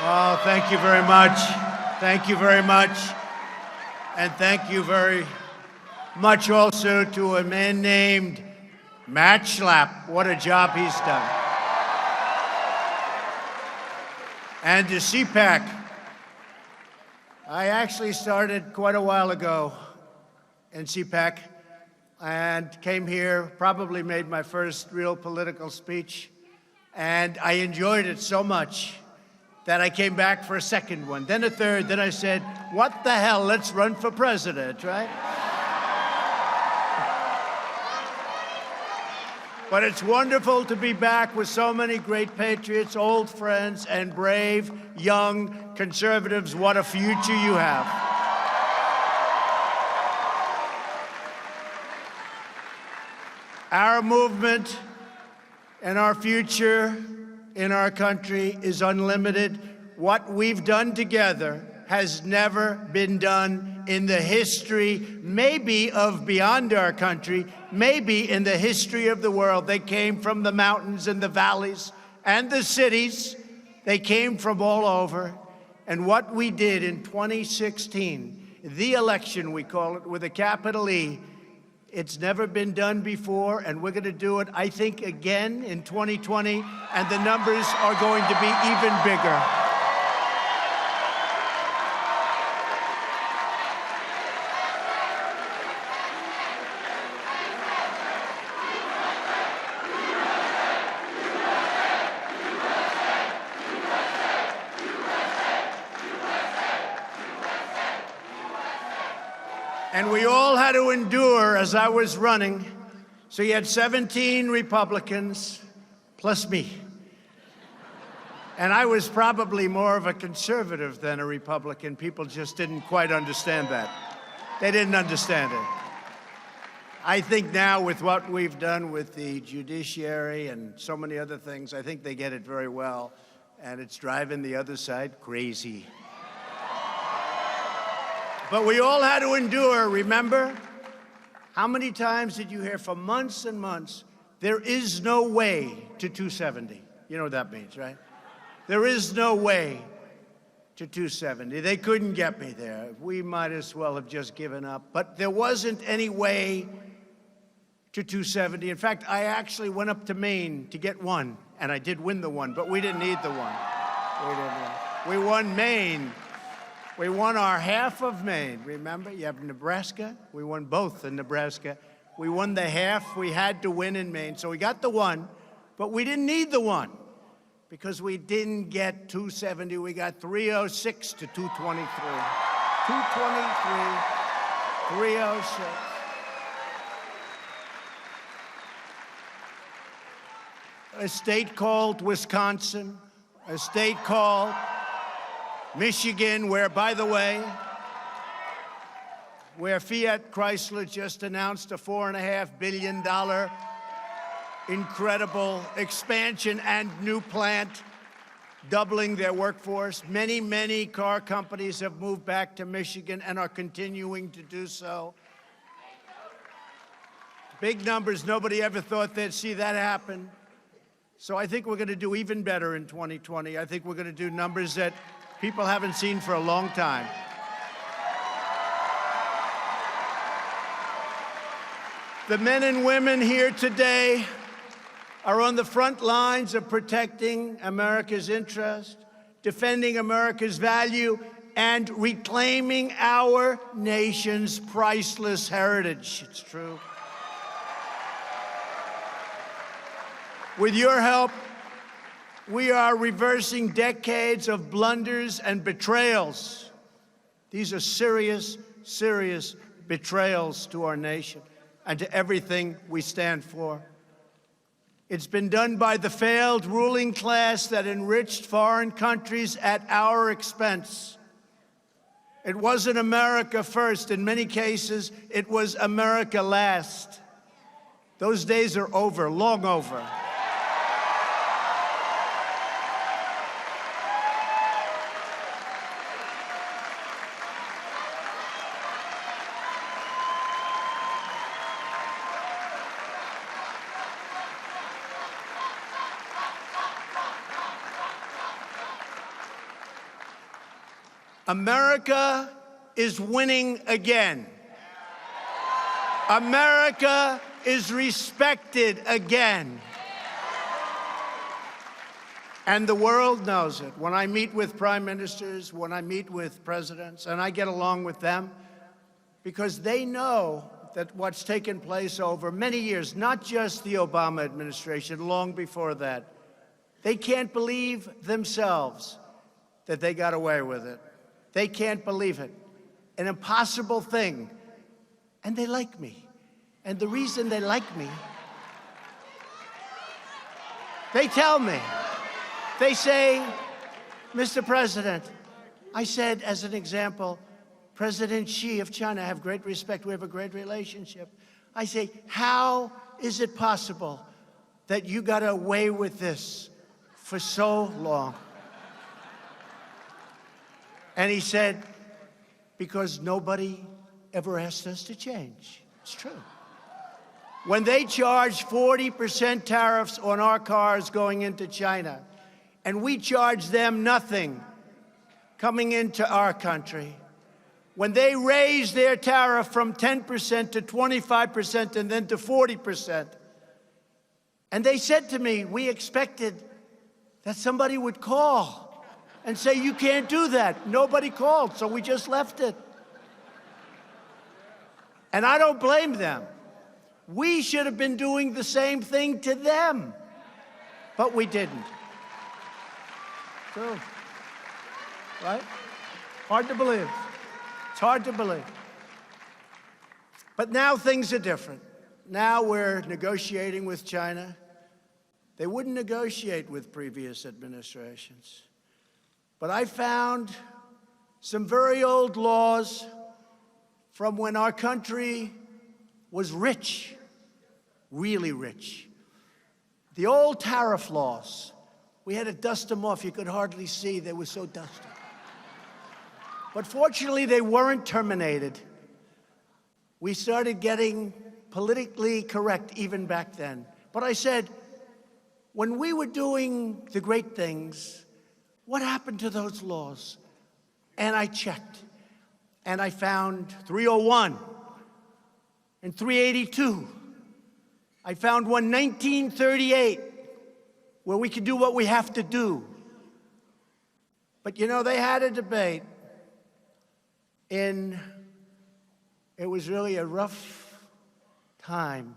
Oh, thank you very much. Thank you very much. And thank you very much also to a man named Matt Schlapp. What a job he's done. And to CPAC. I actually started quite a while ago in CPAC and came here, probably made my first real political speech, and I enjoyed it so much that I came back for a second one, then a third, then I said, what the hell, let's run for president, right? But it's wonderful to be back with so many great patriots, old friends, and brave, young conservatives. What a future you have. Our movement and our future in our country is unlimited. What we've done together has never been done in the history, maybe of beyond our country, maybe in the history of the world. They came from the mountains and the valleys and the cities. They came from all over. And what we did in 2016, the election, we call it, with a capital E, it's never been done before, and we're going to do it, I think, again in 2020, and the numbers are going to be even bigger. And we all had to endure as I was running. So you had 17 Republicans plus me. And I was probably more of a conservative than a Republican. People just didn't quite understand that. They didn't understand it. I think now with what we've done with the judiciary and so many other things, I think they get it very well. And it's driving the other side crazy. But we all had to endure, remember? How many times did you hear for months and months, there is no way to 270? You know what that means, right? There is no way to 270. They couldn't get me there. We might as well have just given up. But there wasn't any way to 270. In fact, I actually went up to Maine to get one, and I did win the one, but we didn't need the one. We won Maine. We won our half of Maine, remember? You have Nebraska. We won both in Nebraska. We won the half we had to win in Maine. So we got the one, but we didn't need the one because we didn't get 270. We got 306 to 223. 223, 306. A state called Wisconsin, a state called Michigan, where, by the way, where Fiat Chrysler just announced a $4.5 billion incredible expansion and new plant, doubling their workforce. Many, many car companies have moved back to Michigan and are continuing to do so. Big numbers. Nobody ever thought they'd see that happen. So I think we're going to do even better in 2020. I think we're going to do numbers that people haven't seen for a long time. The men and women here today are on the front lines of protecting America's interest, defending America's value, and reclaiming our nation's priceless heritage. It's true. With your help, we are reversing decades of blunders and betrayals. These are serious, serious betrayals to our nation and to everything we stand for. It's been done by the failed ruling class that enriched foreign countries at our expense. It wasn't America first. In many cases, it was America last. Those days are over, long over. America is winning again. America is respected again. And the world knows it. When I meet with prime ministers, when I meet with presidents, and I get along with them, because they know that what's taken place over many years, not just the Obama administration, long before that, they can't believe themselves that they got away with it. They can't believe it. An impossible thing. And they like me. And the reason they like me, they tell me. They say, Mr. President, I said, as an example, President Xi of China, I have great respect. We have a great relationship. I say, how is it possible that you got away with this for so long? And he said, because nobody ever asked us to change. It's true. When they charge 40% tariffs on our cars going into China, and we charge them nothing coming into our country, when they raise their tariff from 10% to 25% and then to 40%, and they said to me, we expected that somebody would call and say, you can't do that. Nobody called, so we just left it. And I don't blame them. We should have been doing the same thing to them, but we didn't. True. Right? Hard to believe. It's hard to believe. But now things are different. Now we're negotiating with China. They wouldn't negotiate with previous administrations. But I found some very old laws from when our country was rich, really rich. The old tariff laws. We had to dust them off. You could hardly see. They were so dusty. But fortunately, they weren't terminated. We started getting politically correct even back then. But I said, when we were doing the great things, what happened to those laws? And I checked. And I found 301 and 382. I found one 1938. Where we can do what we have to do. But you know, they had a debate it was really a rough time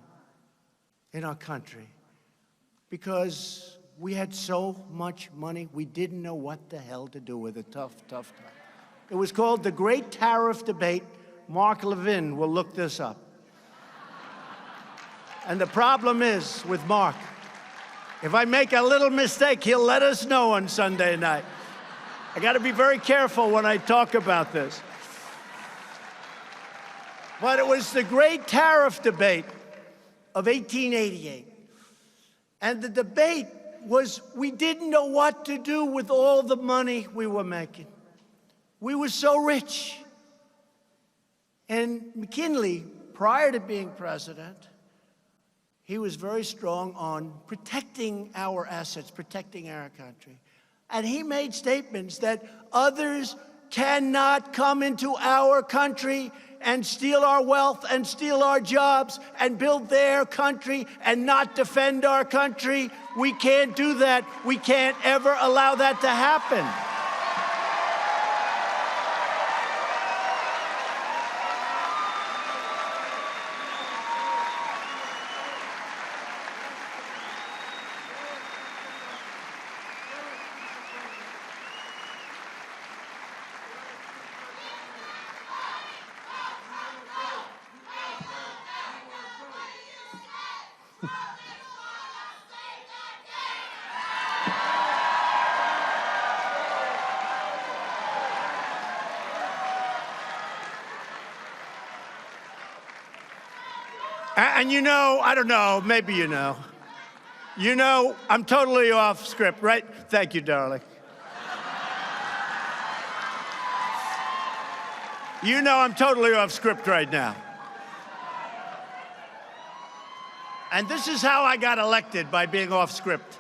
in our country because we had so much money, we didn't know what the hell to do with it. Tough time. It was called the Great Tariff Debate. Mark Levin will look this up. And the problem is with Mark, if I make a little mistake, he'll let us know on Sunday night. I got to be very careful when I talk about this. But it was the Great Tariff Debate of 1888. And the debate was we didn't know what to do with all the money we were making. We were so rich. And McKinley, prior to being president, he was very strong on protecting our assets, protecting our country. And he made statements that others cannot come into our country and steal our wealth and steal our jobs and build their country and not defend our country. We can't do that. We can't ever allow that to happen. And you know, I don't know, maybe you know. You know, I'm totally off script, right? Thank you, darling. You know I'm totally off script right now. And this is how I got elected, by being off script.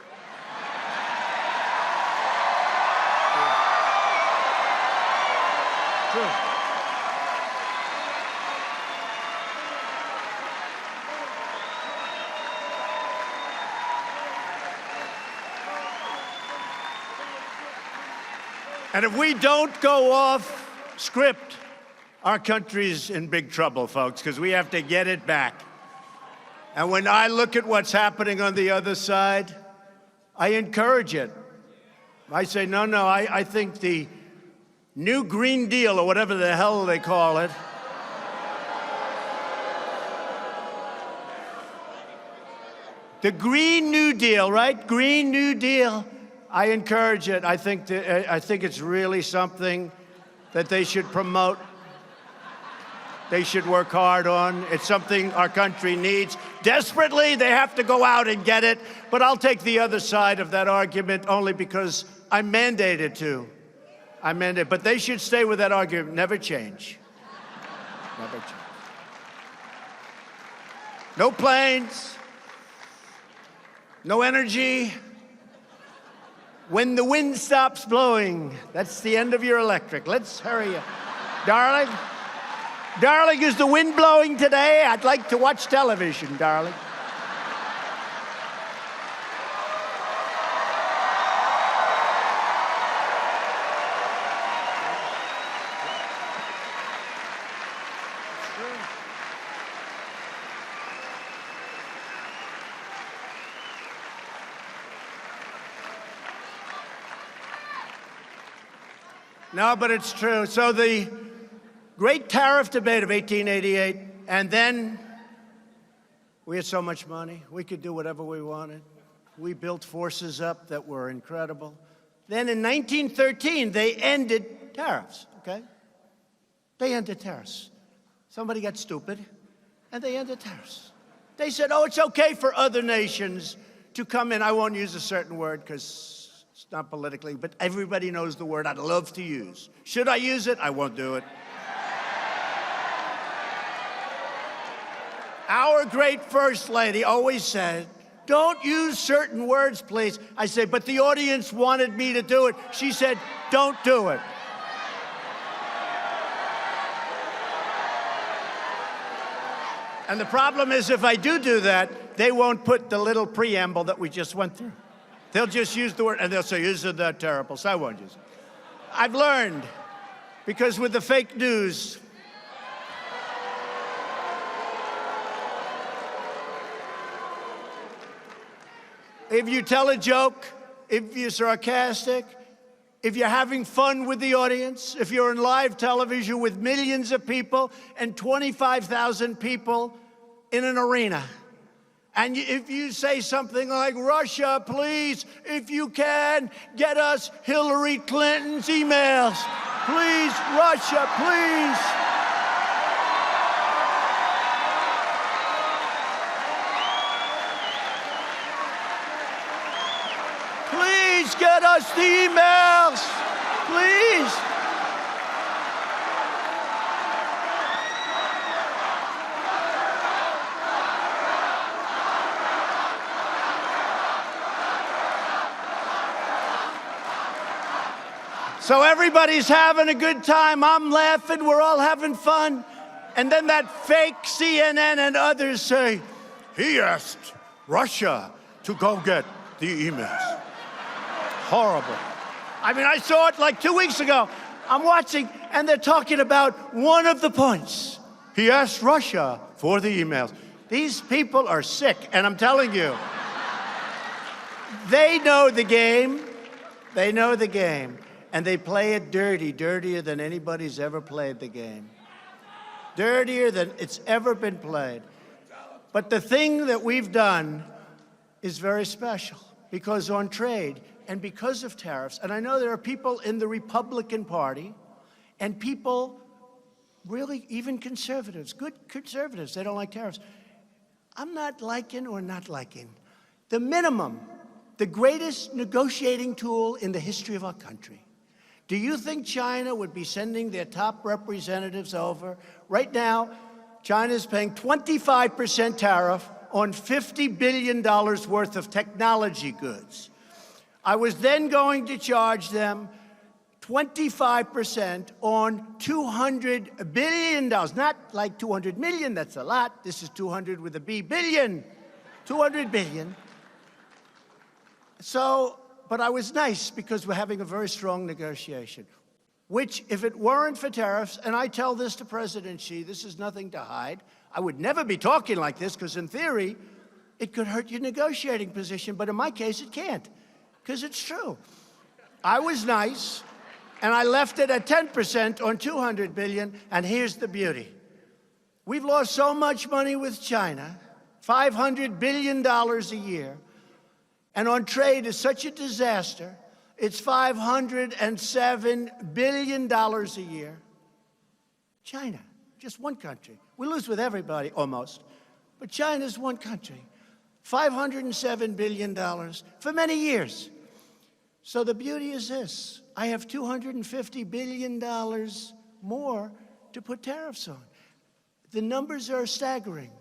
true. And if we don't go off script, our country's in big trouble, folks, because we have to get it back. And when I look at what's happening on the other side, I encourage it. I say, no, I think the new Green Deal, or whatever the hell they call it, the Green New Deal, right? Green New Deal. I encourage it. I think it's really something that they should promote. They should work hard on. It's something our country needs. Desperately, they have to go out and get it. But I'll take the other side of that argument only because I'm mandated to. I'm mandated. But they should stay with that argument. Never change. Never change. No planes. No energy. When the wind stops blowing, that's the end of your electric. Let's hurry up. Darling? Darling, is the wind blowing today? I'd like to watch television, darling. No, but it's true. So the great tariff debate of 1888, and then we had so much money. We could do whatever we wanted. We built forces up that were incredible. Then in 1913, they ended tariffs, okay? They ended tariffs. Somebody got stupid, and they ended tariffs. They said, oh, it's okay for other nations to come in. I won't use a certain word because it's not politically, but everybody knows the word I'd love to use. Should I use it? I won't do it. Our great First Lady always said, don't use certain words, please. I say, but the audience wanted me to do it. She said, don't do it. And the problem is, if I do that, they won't put the little preamble that we just went through. They'll just use the word, and they'll say, isn't that terrible? So I won't use it. I've learned, because with the fake news, if you tell a joke, if you're sarcastic, if you're having fun with the audience, if you're on live television with millions of people and 25,000 people in an arena, and if you say something like, Russia, please, if you can, get us Hillary Clinton's emails. Please, Russia, please. Please get us the emails. Please. So everybody's having a good time. I'm laughing. We're all having fun. And then that fake CNN and others say, he asked Russia to go get the emails. Horrible. I mean, I saw it like 2 weeks ago. I'm watching, and they're talking about one of the points. He asked Russia for the emails. These people are sick, and I'm telling you, they know the game. They know the game. And they play it dirty, dirtier than anybody's ever played the game. Dirtier than it's ever been played. But the thing that we've done is very special, because on trade and because of tariffs, and I know there are people in the Republican Party and people, really even conservatives, good conservatives, they don't like tariffs. I'm not liking or not liking. The minimum, the greatest negotiating tool in the history of our country. Do you think China would be sending their top representatives over? Right now, China's paying 25% tariff on $50 billion worth of technology goods. I was then going to charge them 25% on $200 billion. Not like 200 million, that's a lot. This is 200 with a B, billion. 200 billion. So, but I was nice because we're having a very strong negotiation, which, if it weren't for tariffs, and I tell this to President Xi, this is nothing to hide, I would never be talking like this because in theory, it could hurt your negotiating position, but in my case, it can't, because it's true. I was nice, and I left it at 10% on 200 billion, and here's the beauty. We've lost so much money with China, $500 billion a year, and on trade is such a disaster, it's $507 billion a year. China, just one country. We lose with everybody, almost, but China's one country. $507 billion for many years. So the beauty is this. I have $250 billion more to put tariffs on. The numbers are staggering.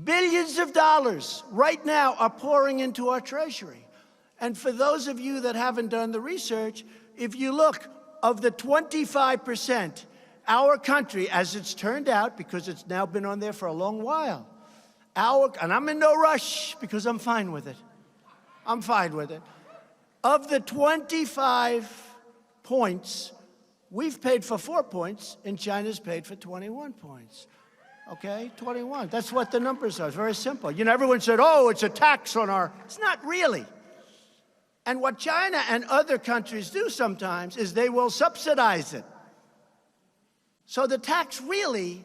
Billions of dollars right now are pouring into our treasury. And for those of you that haven't done the research, if you look, of the 25%, our country, as it's turned out, because it's now been on there for a long while, and I'm in no rush because I'm fine with it. I'm fine with it. Of the 25 points, we've paid for 4 points, and China's paid for 21 points. Okay, 21. That's what the numbers are. It's very simple. You know, everyone said, oh, it's a tax on our... It's not really. And what China and other countries do sometimes is they will subsidize it. So the tax really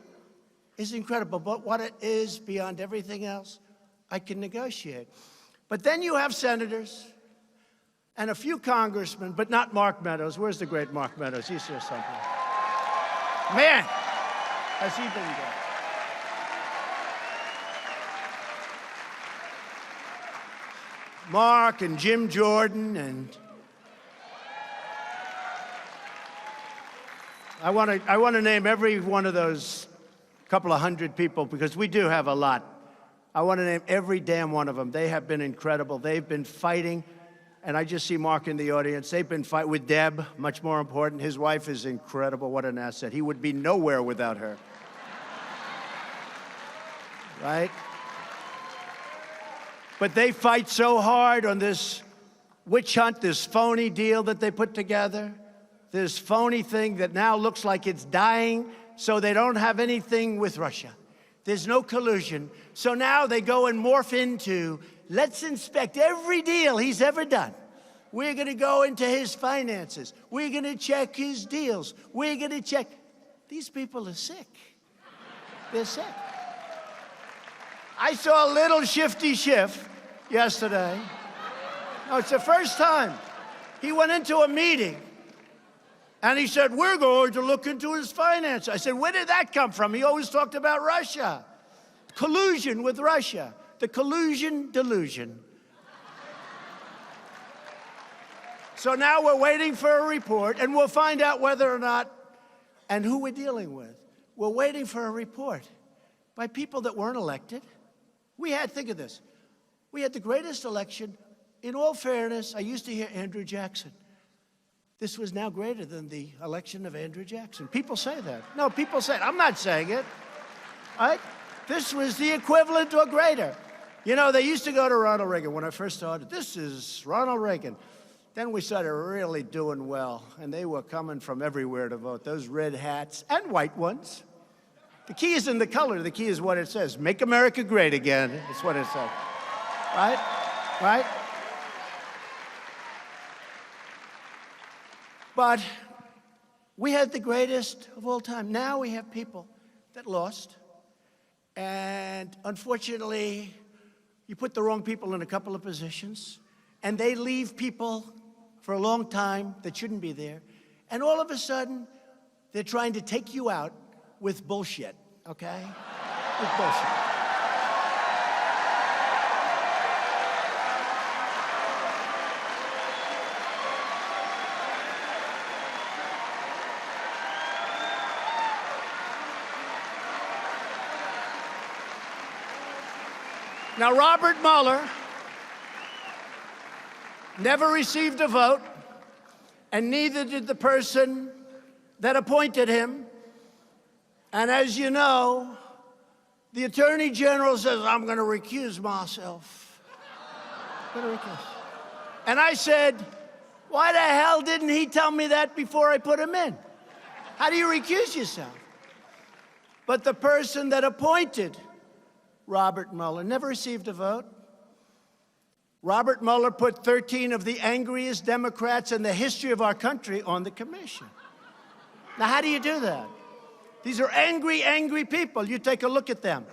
is incredible. But what it is beyond everything else, I can negotiate. But then you have senators and a few congressmen, but not Mark Meadows. Where's the great Mark Meadows? He's here somewhere. Man, has he been good? Mark and Jim Jordan, and I want to name every one of those couple of hundred people, because we do have a lot. I want to name every damn one of them. They have been incredible. They've been fighting, and I just see Mark in the audience. They've been fighting with Deb, much more important. His wife is incredible. What an asset. He would be nowhere without her. Right? But they fight so hard on this witch hunt, this phony deal that they put together, this phony thing that now looks like it's dying, so they don't have anything with Russia. There's no collusion. So now they go and morph into, let's inspect every deal he's ever done. We're going to go into his finances. We're going to check his deals. We're going to check. These people are sick. They're sick. I saw a little Shifty Schiff yesterday. No, it's the first time. He went into a meeting, and he said, we're going to look into his finances. I said, where did that come from? He always talked about Russia. Collusion with Russia. The collusion delusion. So now we're waiting for a report, and we'll find out whether or not, and who we're dealing with. We're waiting for a report by people that weren't elected. We had, think of this, we had the greatest election. In all fairness, I used to hear Andrew Jackson. This was now greater than the election of Andrew Jackson. People say that. No, people say it. I'm not saying it. All right? This was the equivalent or greater. You know, they used to go to Ronald Reagan when I first started. This is Ronald Reagan. Then we started really doing well, and they were coming from everywhere to vote. Those red hats and white ones. The key isn't the color. The key is what it says. Make America great again. That's what it says. Right? Right? But we had the greatest of all time. Now we have people that lost. And unfortunately, you put the wrong people in a couple of positions, and they leave people for a long time that shouldn't be there. And all of a sudden, they're trying to take you out with bullshit, okay? With bullshit. Now, Robert Mueller never received a vote, and neither did the person that appointed him. And as you know, the Attorney General says, I'm going to recuse myself. I'm going to recuse. And I said, why the hell didn't he tell me that before I put him in? How do you recuse yourself? But the person that appointed Robert Mueller never received a vote. Robert Mueller put 13 of the angriest Democrats in the history of our country on the commission. Now, how do you do that? These are angry, angry people. You take a look at them.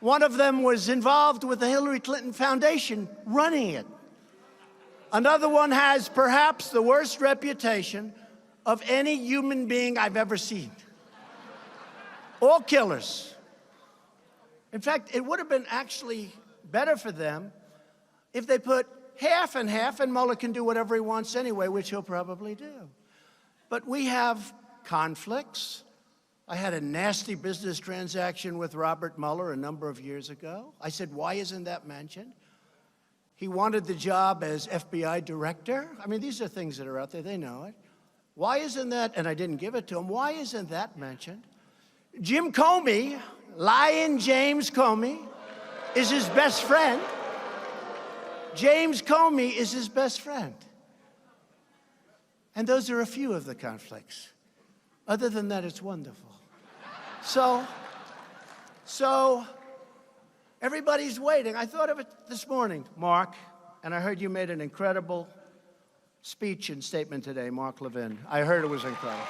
One of them was involved with the Hillary Clinton Foundation running it. Another one has perhaps the worst reputation of any human being I've ever seen. All killers. In fact, it would have been actually better for them if they put half and half, and Mueller can do whatever he wants anyway, which he'll probably do. But we have conflicts. I had a nasty business transaction with Robert Mueller a number of years ago. I said, why isn't that mentioned? He wanted the job as FBI director. I mean, these are things that are out there. They know it. Why isn't that, and I didn't give it to him, why isn't that mentioned? Jim Comey, Lion James Comey, is his best friend. James Comey is his best friend. And those are a few of the conflicts. Other than that, it's wonderful. So everybody's waiting. I thought of it this morning, Mark, and I heard you made an incredible speech and statement today, Mark Levin. I heard it was incredible.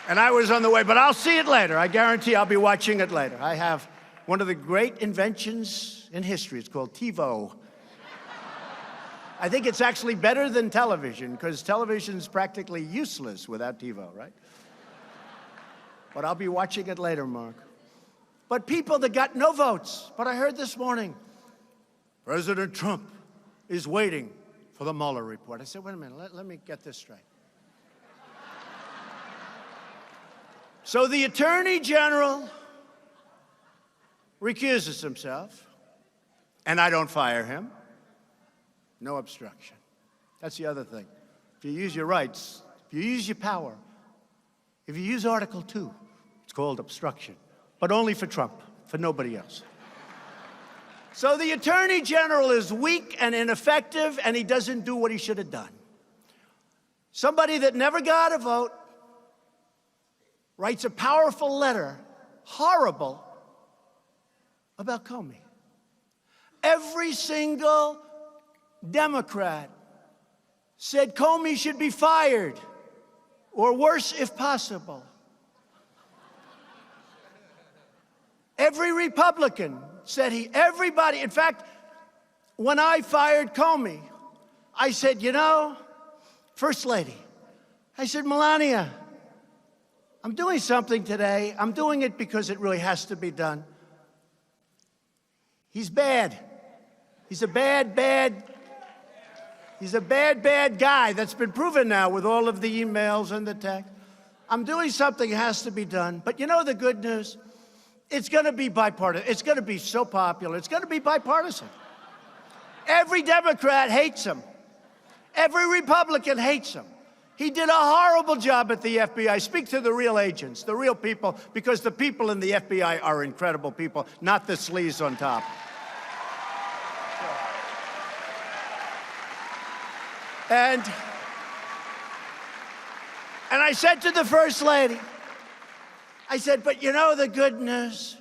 And I was on the way, but I'll see it later. I guarantee I'll be watching it later. I have one of the great inventions in history. It's called TiVo. I think it's actually better than television, because television's practically useless without TiVo, right? But I'll be watching it later, Mark. But people that got no votes. But I heard this morning, President Trump is waiting for the Mueller report. I said, wait a minute, let me get this straight. So the Attorney General recuses himself, and I don't fire him. No obstruction. That's the other thing. If you use your rights, if you use your power, if you use Article 2, it's called obstruction, but only for Trump, for nobody else. So the Attorney General is weak and ineffective, and he doesn't do what he should have done. Somebody that never got a vote writes a powerful letter, horrible, about Comey. Every single Democrat said Comey should be fired, or worse if possible. Every Republican said everybody, in fact, when I fired Comey, I said, you know, First Lady, I said, Melania, I'm doing something today. I'm doing it because it really has to be done. He's bad. He's a bad guy. That's been proven now with all of the emails and the text. I'm doing something that has to be done. But you know the good news? It's going to be bipartisan. It's going to be so popular. It's going to be bipartisan. Every Democrat hates him. Every Republican hates him. He did a horrible job at the FBI. Speak to the real agents, the real people, because the people in the FBI are incredible people, not the sleaze on top. And I said to the First Lady, I said, but you know the good news?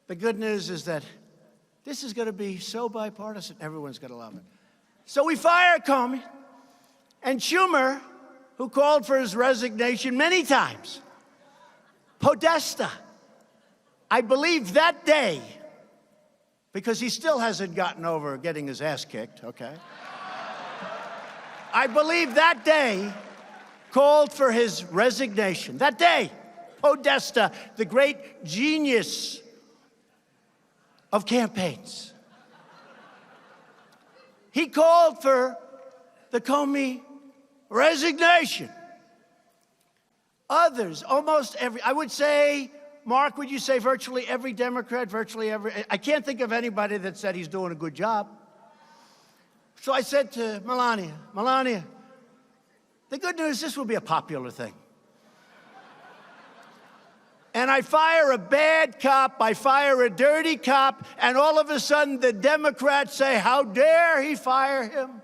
The good news is that this is going to be so bipartisan, everyone's going to love it. So we fire Comey, and Schumer, who called for his resignation many times, Podesta, I believe that day, because he still hasn't gotten over getting his ass kicked, okay? I believe that day called for his resignation. That day, Podesta, the great genius of campaigns, he called for the Comey resignation. Others, almost every, I would say, Mark, would you say virtually every Democrat, virtually every, I can't think of anybody that said he's doing a good job. So I said to Melania, Melania, the good news, this will be a popular thing. And I fire a bad cop, I fire a dirty cop, and all of a sudden the Democrats say, how dare he fire him?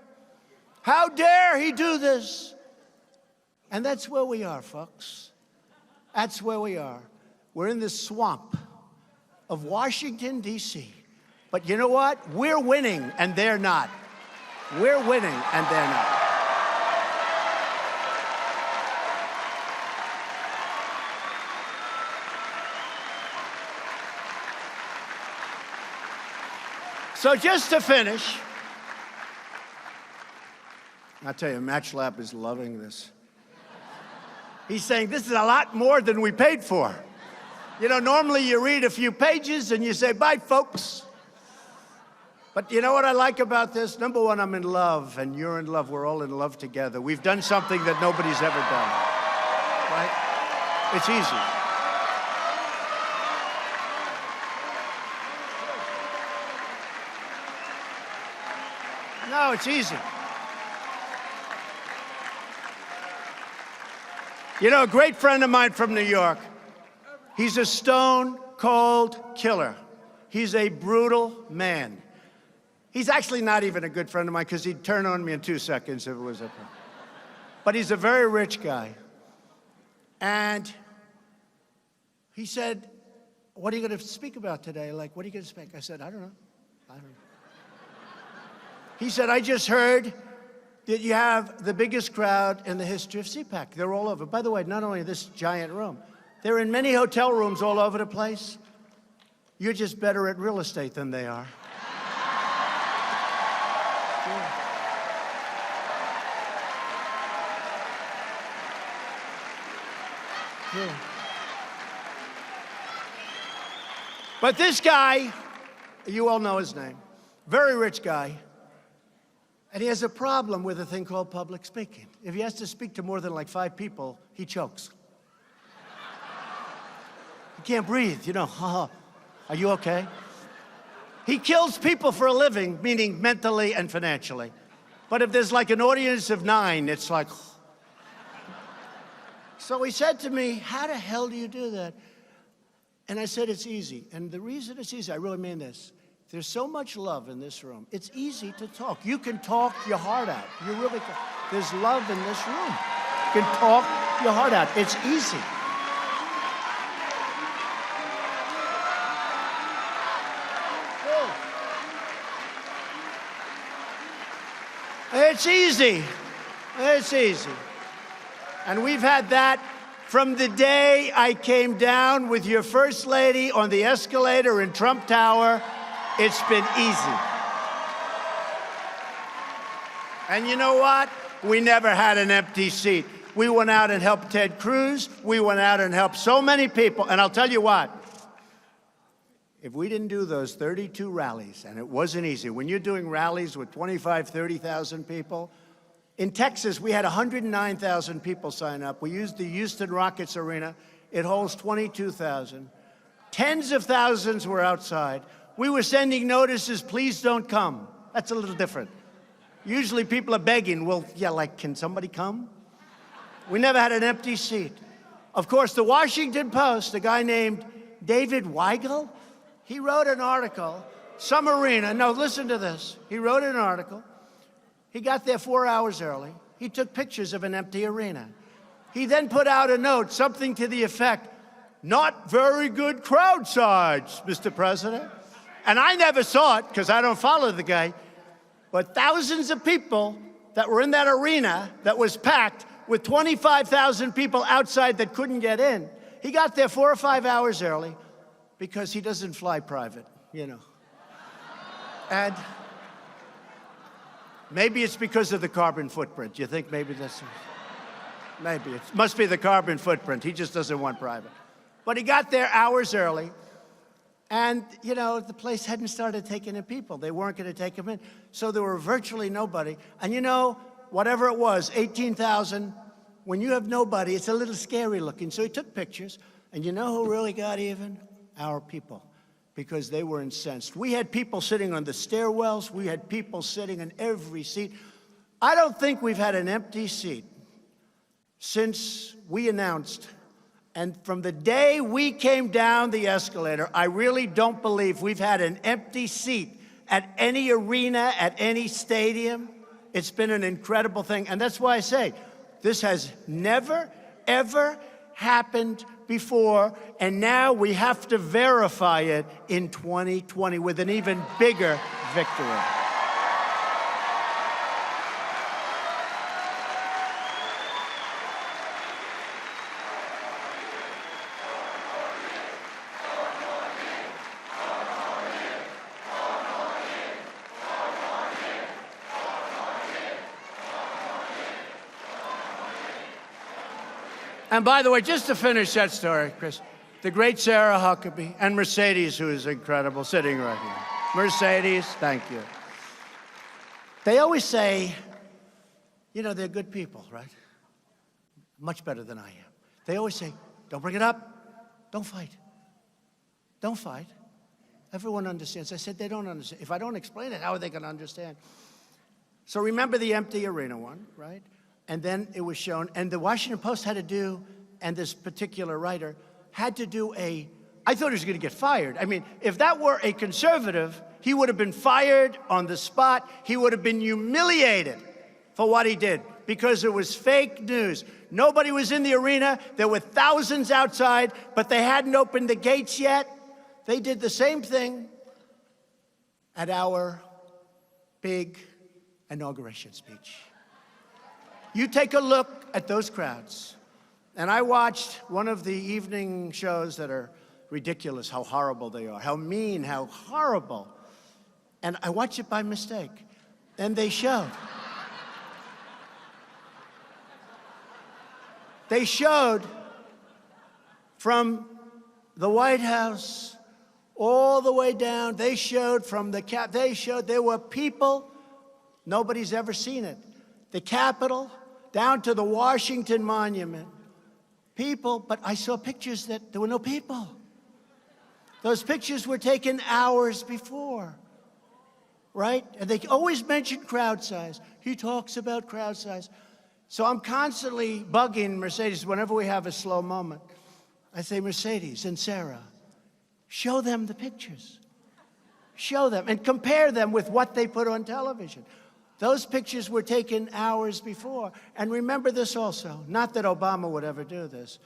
How dare he do this? And that's where we are, folks. That's where we are. We're in this swamp of Washington, D.C. But you know what? We're winning, and they're not. We're winning, and they're not. So just to finish, I'll tell you, MatchLab is loving this. He's saying, this is a lot more than we paid for. You know, normally you read a few pages and you say, bye, folks. But you know what I like about this? Number one, I'm in love, and you're in love. We're all in love together. We've done something that nobody's ever done, right? It's easy. No, it's easy. You know, a great friend of mine from New York, he's a stone-cold killer. He's a brutal man. He's actually not even a good friend of mine because he'd turn on me in 2 seconds if it was okay. But he's a very rich guy. And he said, what are you going to speak about today? Like, what are you going to speak? I said, I don't know. He said, I just heard that you have the biggest crowd in the history of CPAC. They're all over. By the way, not only this giant room, they're in many hotel rooms all over the place. You're just better at real estate than they are. Yeah. But this guy, you all know his name, very rich guy, and he has a problem with a thing called public speaking. If he has to speak to more than like 5 people, he chokes. He can't breathe, you know. Are you okay? He kills people for a living, meaning mentally and financially. But if there's like an audience of 9, it's like... So he said to me, how the hell do you do that? And I said, it's easy. And the reason it's easy, I really mean this. There's so much love in this room. It's easy to talk. You can talk your heart out. You really can. There's love in this room. You can talk your heart out. It's easy. It's easy. It's easy. And we've had that from the day I came down with your first lady on the escalator in Trump Tower. It's been easy. And you know what? We never had an empty seat. We went out and helped Ted Cruz. We went out and helped so many people. And I'll tell you what, if we didn't do those 32 rallies, and it wasn't easy, when you're doing rallies with 25, 30,000 people, in Texas, we had 109,000 people sign up. We used the Houston Rockets Arena. It holds 22,000. Tens of thousands were outside. We were sending notices, please don't come. That's a little different. Usually people are begging, well, yeah, like, can somebody come? We never had an empty seat. Of course, the Washington Post, a guy named David Weigel, he wrote an article, some arena, no, listen to this. He wrote an article. He got there 4 hours early. He took pictures of an empty arena. He then put out a note, something to the effect, not very good crowd size, Mr. President. And I never saw it, because I don't follow the guy, but thousands of people that were in that arena that was packed with 25,000 people outside that couldn't get in. He got there 4 or 5 hours early because he doesn't fly private, you know. And maybe it's because of the carbon footprint. You think maybe that's... Maybe. It must be the carbon footprint. He just doesn't want private. But he got there hours early. And, you know, the place hadn't started taking in people. They weren't going to take them in. So there were virtually nobody. And, you know, whatever it was, 18,000, when you have nobody, it's a little scary looking. So he took pictures. And you know who really got even? Our people. because they were incensed. We had people sitting on the stairwells. We had people sitting in every seat. I don't think we've had an empty seat since we announced. And from the day we came down the escalator, I really don't believe we've had an empty seat at any arena, at any stadium. It's been an incredible thing. And that's why I say this has never, ever happened before. And now we have to verify it in 2020 with an even bigger victory. And by the way, just to finish that story, Chris, the great Sarah Huckabee and Mercedes, who is incredible, sitting right here. Mercedes, thank you. They always say, you know, they're good people, right? Much better than I am. They always say, don't bring it up. Don't fight. Don't fight. Everyone understands. I said, they don't understand. If I don't explain it, how are they going to understand? So remember the empty arena one, right? And then it was shown, and the Washington Post had to do, and this particular writer had to do I thought he was going to get fired. I mean, if that were a conservative, he would have been fired on the spot. He would have been humiliated for what he did because it was fake news. Nobody was in the arena. There were thousands outside, but they hadn't opened the gates yet. They did the same thing at our big inauguration speech. You take a look at those crowds. And I watched one of the evening shows that are ridiculous, how horrible they are, how mean, how horrible. And I watched it by mistake. And they showed. They showed from the White House all the way down. They showed from the Cap. They showed there were people, nobody's ever seen it. The Capitol, down to the Washington Monument. People, but I saw pictures that there were no people. Those pictures were taken hours before, right? And they always mention crowd size. He talks about crowd size. So I'm constantly bugging Mercedes whenever we have a slow moment. I say, Mercedes and Sarah, show them the pictures. Show them and compare them with what they put on television. Those pictures were taken hours before. And remember this also, not that Obama would ever do this,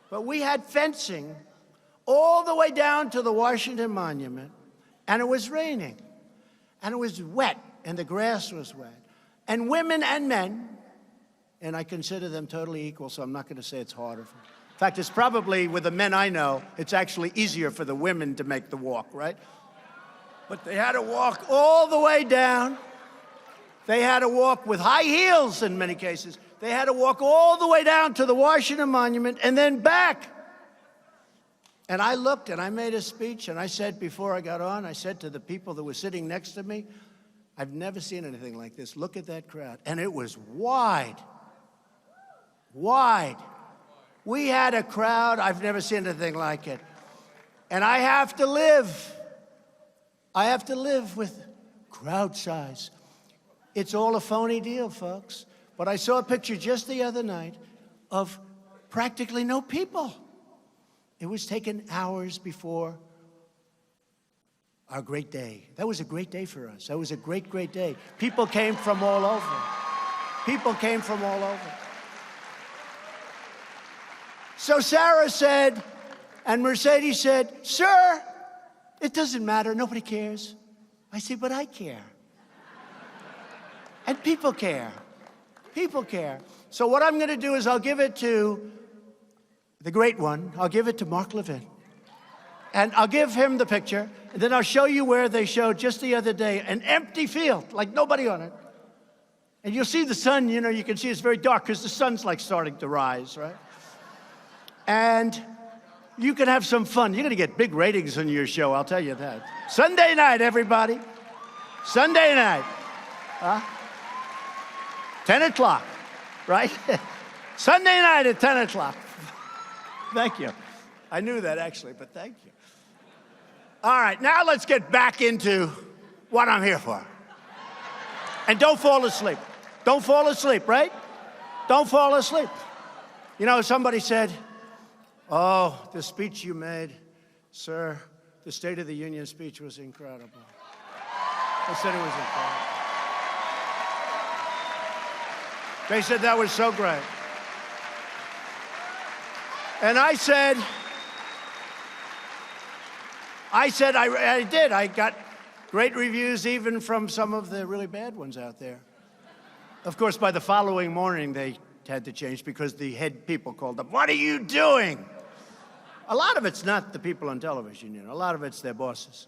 but we had fencing all the way down to the Washington Monument, and it was raining, and it was wet, and the grass was wet. And women and men, and I consider them totally equal, so I'm not going to say it's harder. In fact, it's probably, with the men I know, it's actually easier for the women to make the walk, right? But they had to walk all the way down. They had to walk with high heels in many cases. They had to walk all the way down to the Washington Monument and then back. And I looked and I made a speech and I said before I got on, I said to the people that were sitting next to me, I've never seen anything like this. Look at that crowd. And it was wide. Wide. We had a crowd, I've never seen anything like it. And I have to live with crowd size. It's all a phony deal, folks. But I saw a picture just the other night of practically no people. It was taken hours before our great day. That was a great day for us. That was a great, great day. People came from all over. People came from all over. So Sarah said, and Mercedes said, sir, it doesn't matter. Nobody cares. I said, but I care. And people care. People care. So what I'm going to do is I'll give it to the great one. I'll give it to Mark Levin. And I'll give him the picture. And then I'll show you where they showed just the other day an empty field, like nobody on it. And you'll see the sun, you know, you can see it's very dark because the sun's like starting to rise, right? And you can have some fun. You're going to get big ratings on your show, I'll tell you that. Sunday night, everybody. Sunday night. 10 o'clock, right? Sunday night at 10 o'clock. Thank you. I knew that, actually, but thank you. All right, now let's get back into what I'm here for. And don't fall asleep. Don't fall asleep, right? Don't fall asleep. You know, somebody said, oh, the speech you made, sir, the State of the Union speech was incredible. They said it was incredible. They said that was so great. And I said, I did. I got great reviews even from some of the really bad ones out there. Of course, by the following morning, they had to change because the head people called up, what are you doing? A lot of it's not the people on television, you know. A lot of it's their bosses,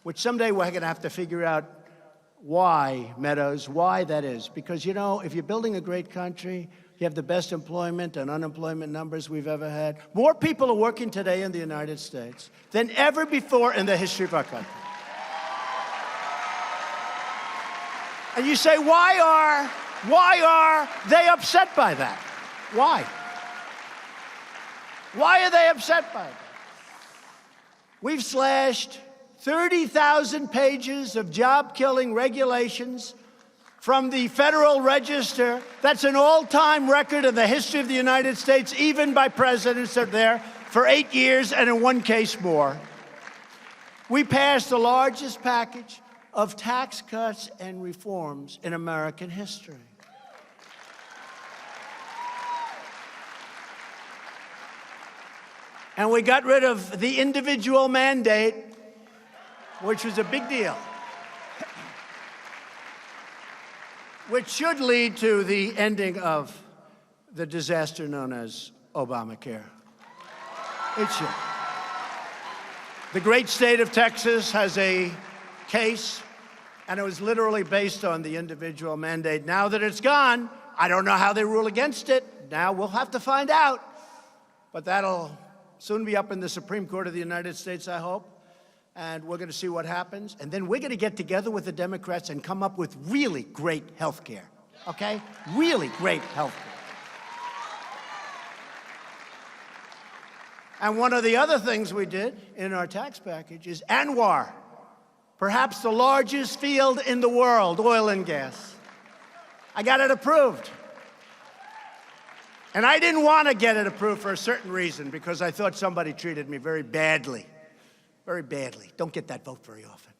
which someday we're going to have to figure out why, Meadows, why that is. Because, you know, if you're building a great country, you have the best employment and unemployment numbers we've ever had. More people are working today in the United States than ever before in the history of our country. And you say, why are they upset by that? Why? Why are they upset by that? We've slashed 30,000 pages of job-killing regulations from the Federal Register. That's an all-time record in the history of the United States, even by presidents that are there for 8 years and in one case more. We passed the largest package of tax cuts and reforms in American history. And we got rid of the individual mandate, which was a big deal, which should lead to the ending of the disaster known as Obamacare. It should. The great state of Texas has a case, and it was literally based on the individual mandate. Now that it's gone, I don't know how they rule against it. Now we'll have to find out. But that'll soon be up in the Supreme Court of the United States, I hope. And we're going to see what happens. And then we're going to get together with the Democrats and come up with really great health care, okay? Really great health care. And one of the other things we did in our tax package is ANWR, perhaps the largest field in the world, oil and gas. I got it approved. And I didn't want to get it approved for a certain reason, because I thought somebody treated me very badly. Very badly. Don't get that vote very often.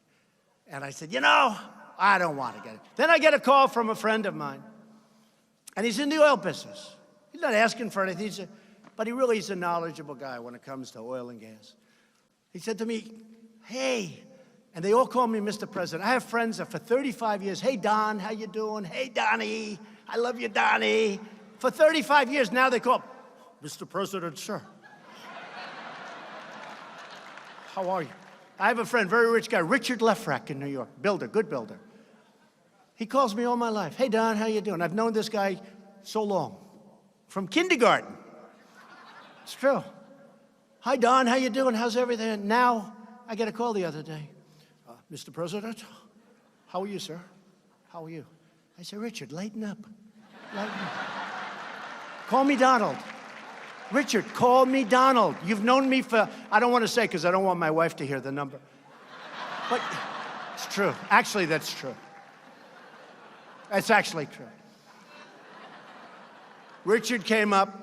And I said, you know, I don't want to get it. Then I get a call from a friend of mine, and he's in the oil business. He's not asking for anything, but he really is a knowledgeable guy when it comes to oil and gas. He said to me, hey, and they all call me Mr. President. I have friends that for 35 years, hey, Don, how you doing? Hey, Donnie, I love you, Donnie. For 35 years, now they call Mr. President, sir. How are you? I have a friend, very rich guy, Richard Lefrak in New York, builder, good builder. He calls me all my life. Hey, Don, how you doing? I've known this guy so long, from kindergarten. It's true. Hi, Don, how you doing? How's everything? And now I get a call the other day. Mr. President, how are you, sir? How are you? I said, Richard, lighten up. Lighten up. Call me Donald. Richard, call me Donald. You've known me for, I don't want to say because I don't want my wife to hear the number. But it's true. Actually, that's true. That's actually true. Richard came up.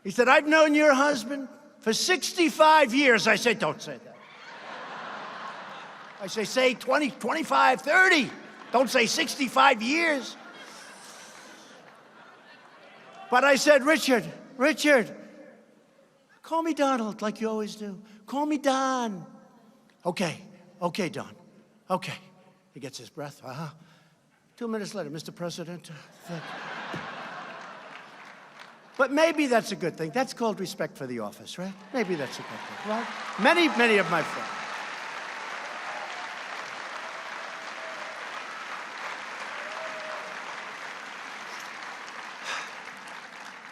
He said, I've known your husband for 65 years. I said, don't say that. I say 20, 25, 30. Don't say 65 years. But I said, Richard, call me Donald like you always do. Call me Don. Okay, Don. Okay. He gets his breath. 2 minutes later, Mr. President. But maybe that's a good thing. That's called respect for the office, right? Maybe that's a good thing, right? Many of my friends.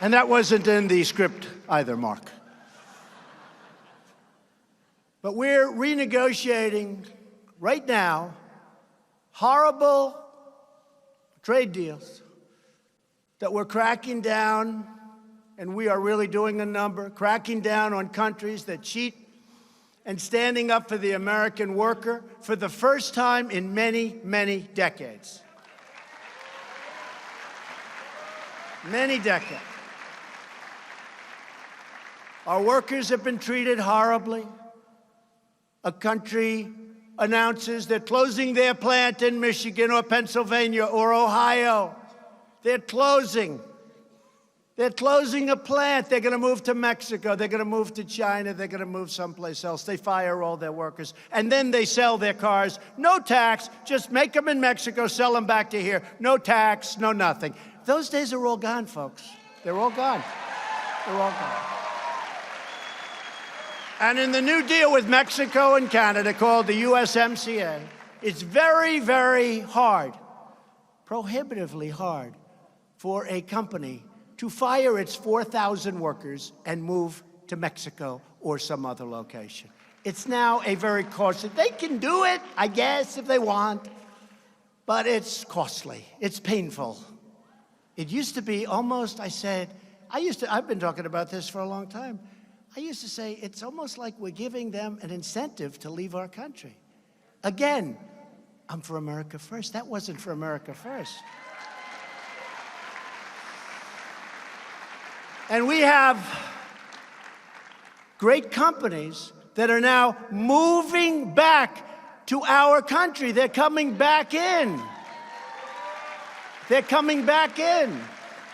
And that wasn't in the script either, Mark. But we're renegotiating right now horrible trade deals that we're cracking down, and we are really doing a number, cracking down on countries that cheat and standing up for the American worker for the first time in many, many decades. Many decades. Our workers have been treated horribly. A country announces they're closing their plant in Michigan or Pennsylvania or Ohio. They're closing. They're closing a plant. They're going to move to Mexico. They're going to move to China. They're going to move someplace else. They fire all their workers. And then they sell their cars. No tax. Just make them in Mexico, sell them back to here. No tax, no nothing. Those days are all gone, folks. They're all gone. They're all gone. And in the new deal with Mexico and Canada called the USMCA, it's very, very hard, prohibitively hard, for a company to fire its 4,000 workers and move to Mexico or some other location. It's now a very costly. They can do it, I guess, if they want, but it's costly. It's painful. It used to be almost, I've been talking about this for a long time. I used to say, it's almost like we're giving them an incentive to leave our country. Again, I'm for America first. That wasn't for America first. And we have great companies that are now moving back to our country. They're coming back in. They're coming back in.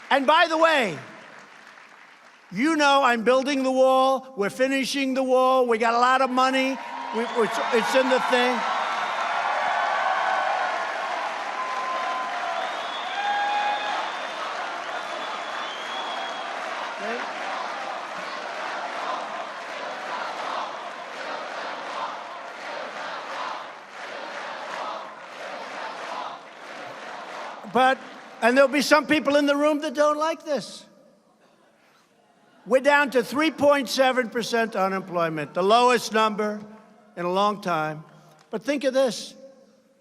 And by the way, you know I'm building the wall. We're finishing the wall. We got a lot of money. It's in the thing. And there'll be some people in the room that don't like this. We're down to 3.7% unemployment, the lowest number in a long time. But think of this.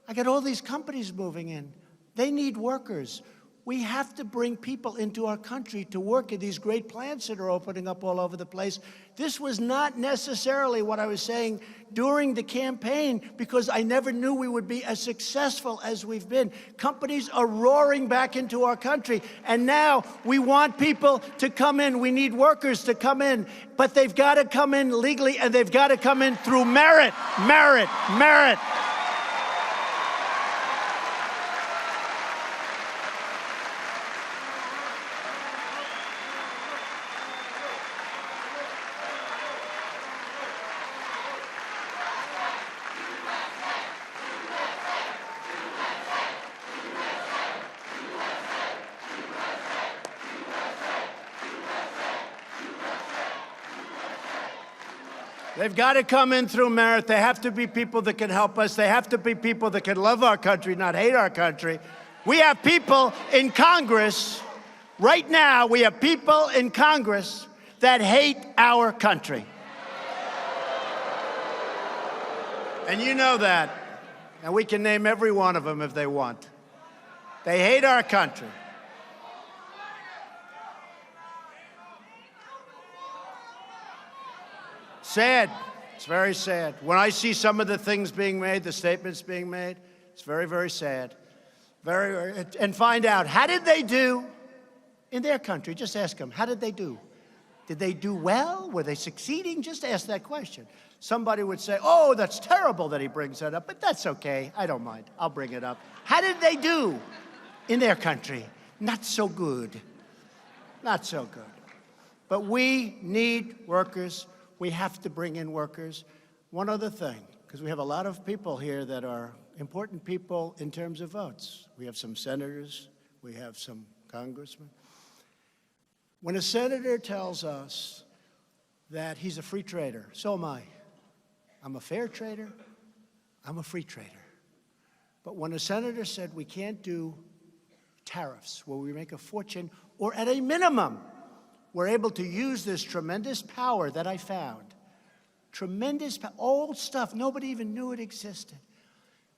I got all these companies moving in. They need workers. We have to bring people into our country to work at these great plants that are opening up all over the place. This was not necessarily what I was saying during the campaign, because I never knew we would be as successful as we've been. Companies are roaring back into our country, and now we want people to come in. We need workers to come in, but they've got to come in legally, and they've got to come in through merit, merit, merit. They've got to come in through merit. They have to be people that can help us. They have to be people that can love our country, not hate our country. We have people in Congress, right now, we have people in Congress that hate our country. And you know that. And we can name every one of them if they want. They hate our country. Sad. It's very sad. When I see some of the things being made, the statements being made, it's very, very sad. And find out, how did they do in their country? Just ask them, how did they do? Did they do well? Were they succeeding? Just ask that question. Somebody would say, oh, that's terrible that he brings that up, but that's okay. I don't mind. I'll bring it up. How did they do in their country? Not so good. Not so good. But we need workers. We have to bring in workers. One other thing, because we have a lot of people here that are important people in terms of votes. We have some senators. We have some congressmen. When a senator tells us that he's a free trader, so am I. I'm a fair trader. I'm a free trader. But when a senator said we can't do tariffs where we make a fortune, or at a minimum, we're able to use this tremendous power that I found. Tremendous, old stuff, nobody even knew it existed.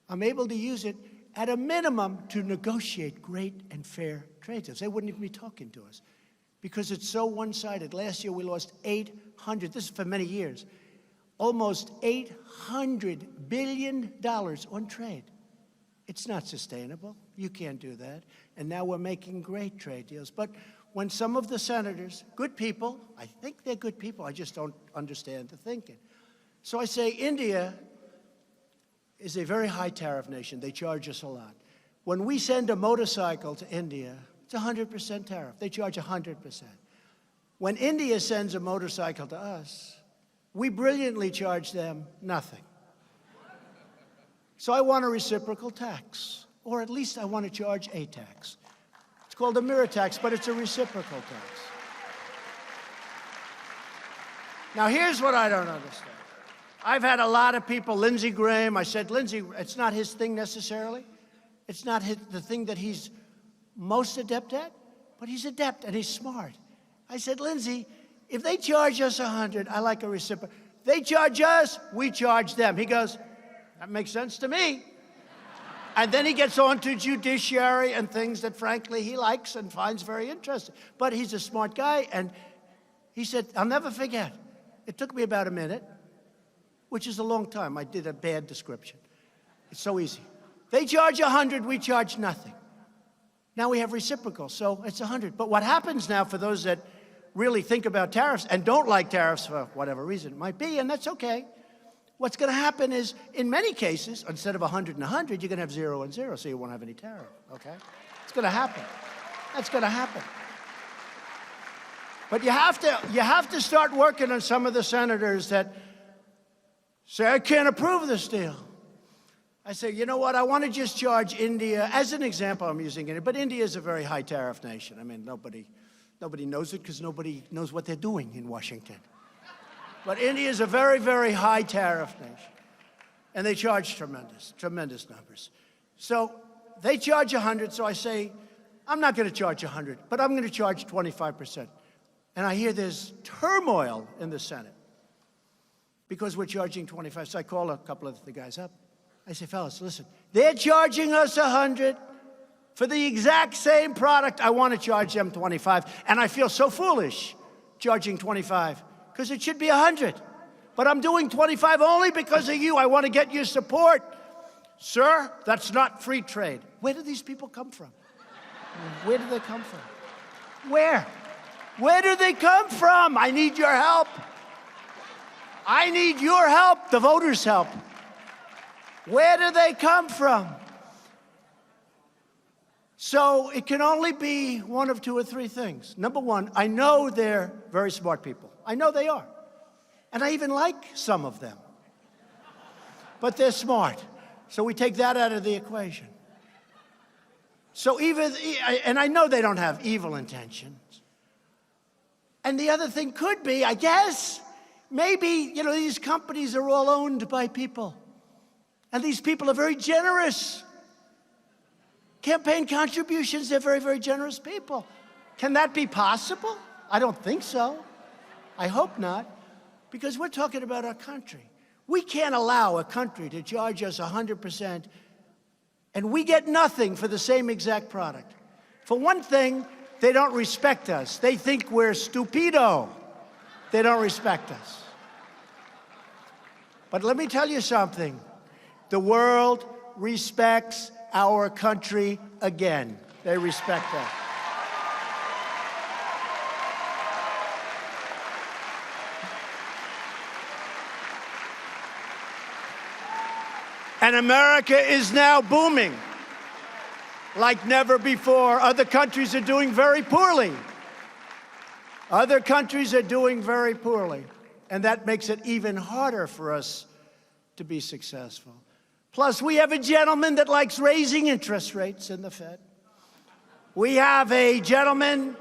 I'm able to use it at a minimum to negotiate great and fair trade deals. They wouldn't even be talking to us because it's so one-sided. Last year we lost 800, this is for many years, almost $800 billion on trade. It's not sustainable. You can't do that. And now we're making great trade deals. But when some of the senators, good people, I think they're good people, I just don't understand the thinking. So I say India is a very high tariff nation. They charge us a lot. When we send a motorcycle to India, it's 100% tariff. They charge 100%. When India sends a motorcycle to us, we brilliantly charge them nothing. So I want a reciprocal tax, or at least I want to charge a tax. It's called a mirror tax, but it's a reciprocal tax. Now, here's what I don't understand. I've had a lot of people, Lindsey Graham, I said, Lindsey, it's not his thing necessarily. It's not the thing that he's most adept at, but he's adept and he's smart. I said, Lindsey, if they charge us 100, I like a reciprocal. They charge us, we charge them. He goes, that makes sense to me. And then he gets on to judiciary and things that, frankly, he likes and finds very interesting. But he's a smart guy, and he said, I'll never forget. It took me about a minute, which is a long time. I did a bad description. It's so easy. They charge 100, we charge nothing. Now we have reciprocal, so it's 100. But what happens now for those that really think about tariffs and don't like tariffs for whatever reason it might be, and that's okay, what's going to happen is, in many cases, instead of 100 and 100, you're going to have 0 and 0, so you won't have any tariff, okay? It's going to happen. That's going to happen. But you have to start working on some of the senators that say, I can't approve this deal. I say, you know what, I want to just charge India, as an example, I'm using it, but India is a very high tariff nation. I mean, nobody knows it because nobody knows what they're doing in Washington. But India is a very, very high tariff nation. And they charge tremendous numbers. So they charge 100, so I say, I'm not going to charge 100, but I'm going to charge 25%. And I hear there's turmoil in the Senate because we're charging 25. So I call a couple of the guys up. I say, fellas, listen, they're charging us 100 for the exact same product. I want to charge them 25. And I feel so foolish charging 25 because it should be 100. But I'm doing 25 only because of you. I want to get your support. Sir, that's not free trade. Where do these people come from? Where do they come from? Where? Where do they come from? I need your help. I need your help, the voters' help. Where do they come from? So it can only be one of two or three things. Number one, I know they're very smart people. I know they are. And I even like some of them. But they're smart. So we take that out of the equation. So and I know they don't have evil intentions. And the other thing could be, I guess, maybe, these companies are all owned by people. And these people are very generous. Campaign contributions, they're very, very generous people. Can that be possible? I don't think so. I hope not. Because we're talking about our country. We can't allow a country to charge us 100%, and we get nothing for the same exact product. For one thing, they don't respect us. They think we're stupido. They don't respect us. But let me tell you something. The world respects our country again. They respect that. And America is now booming like never before. Other countries are doing very poorly. Other countries are doing very poorly. And that makes it even harder for us to be successful. Plus, we have a gentleman that likes raising interest rates in the Fed. We have a gentleman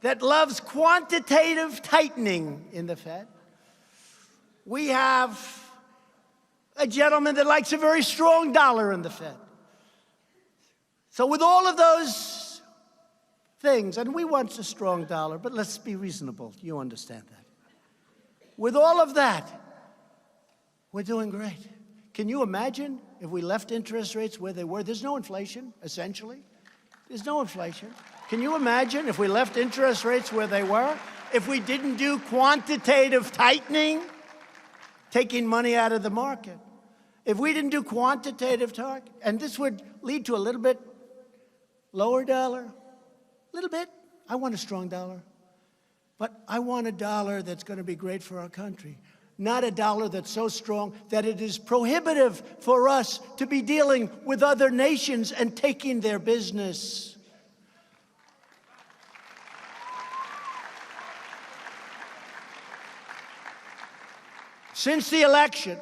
that loves quantitative tightening in the Fed. We have a gentleman that likes a very strong dollar in the Fed. So with all of those things, and we want a strong dollar, but let's be reasonable. You understand that. With all of that, we're doing great. Can you imagine if we left interest rates where they were? There's no inflation, essentially. There's no inflation. Can you imagine if we left interest rates where they were? If we didn't do quantitative tightening? taking money out of the market. If we didn't do quantitative target, and this would lead to a little bit lower dollar, a little bit. I want a strong dollar. But I want a dollar that's going to be great for our country, not a dollar that's so strong that it is prohibitive for us to be dealing with other nations and taking their business. Since the election,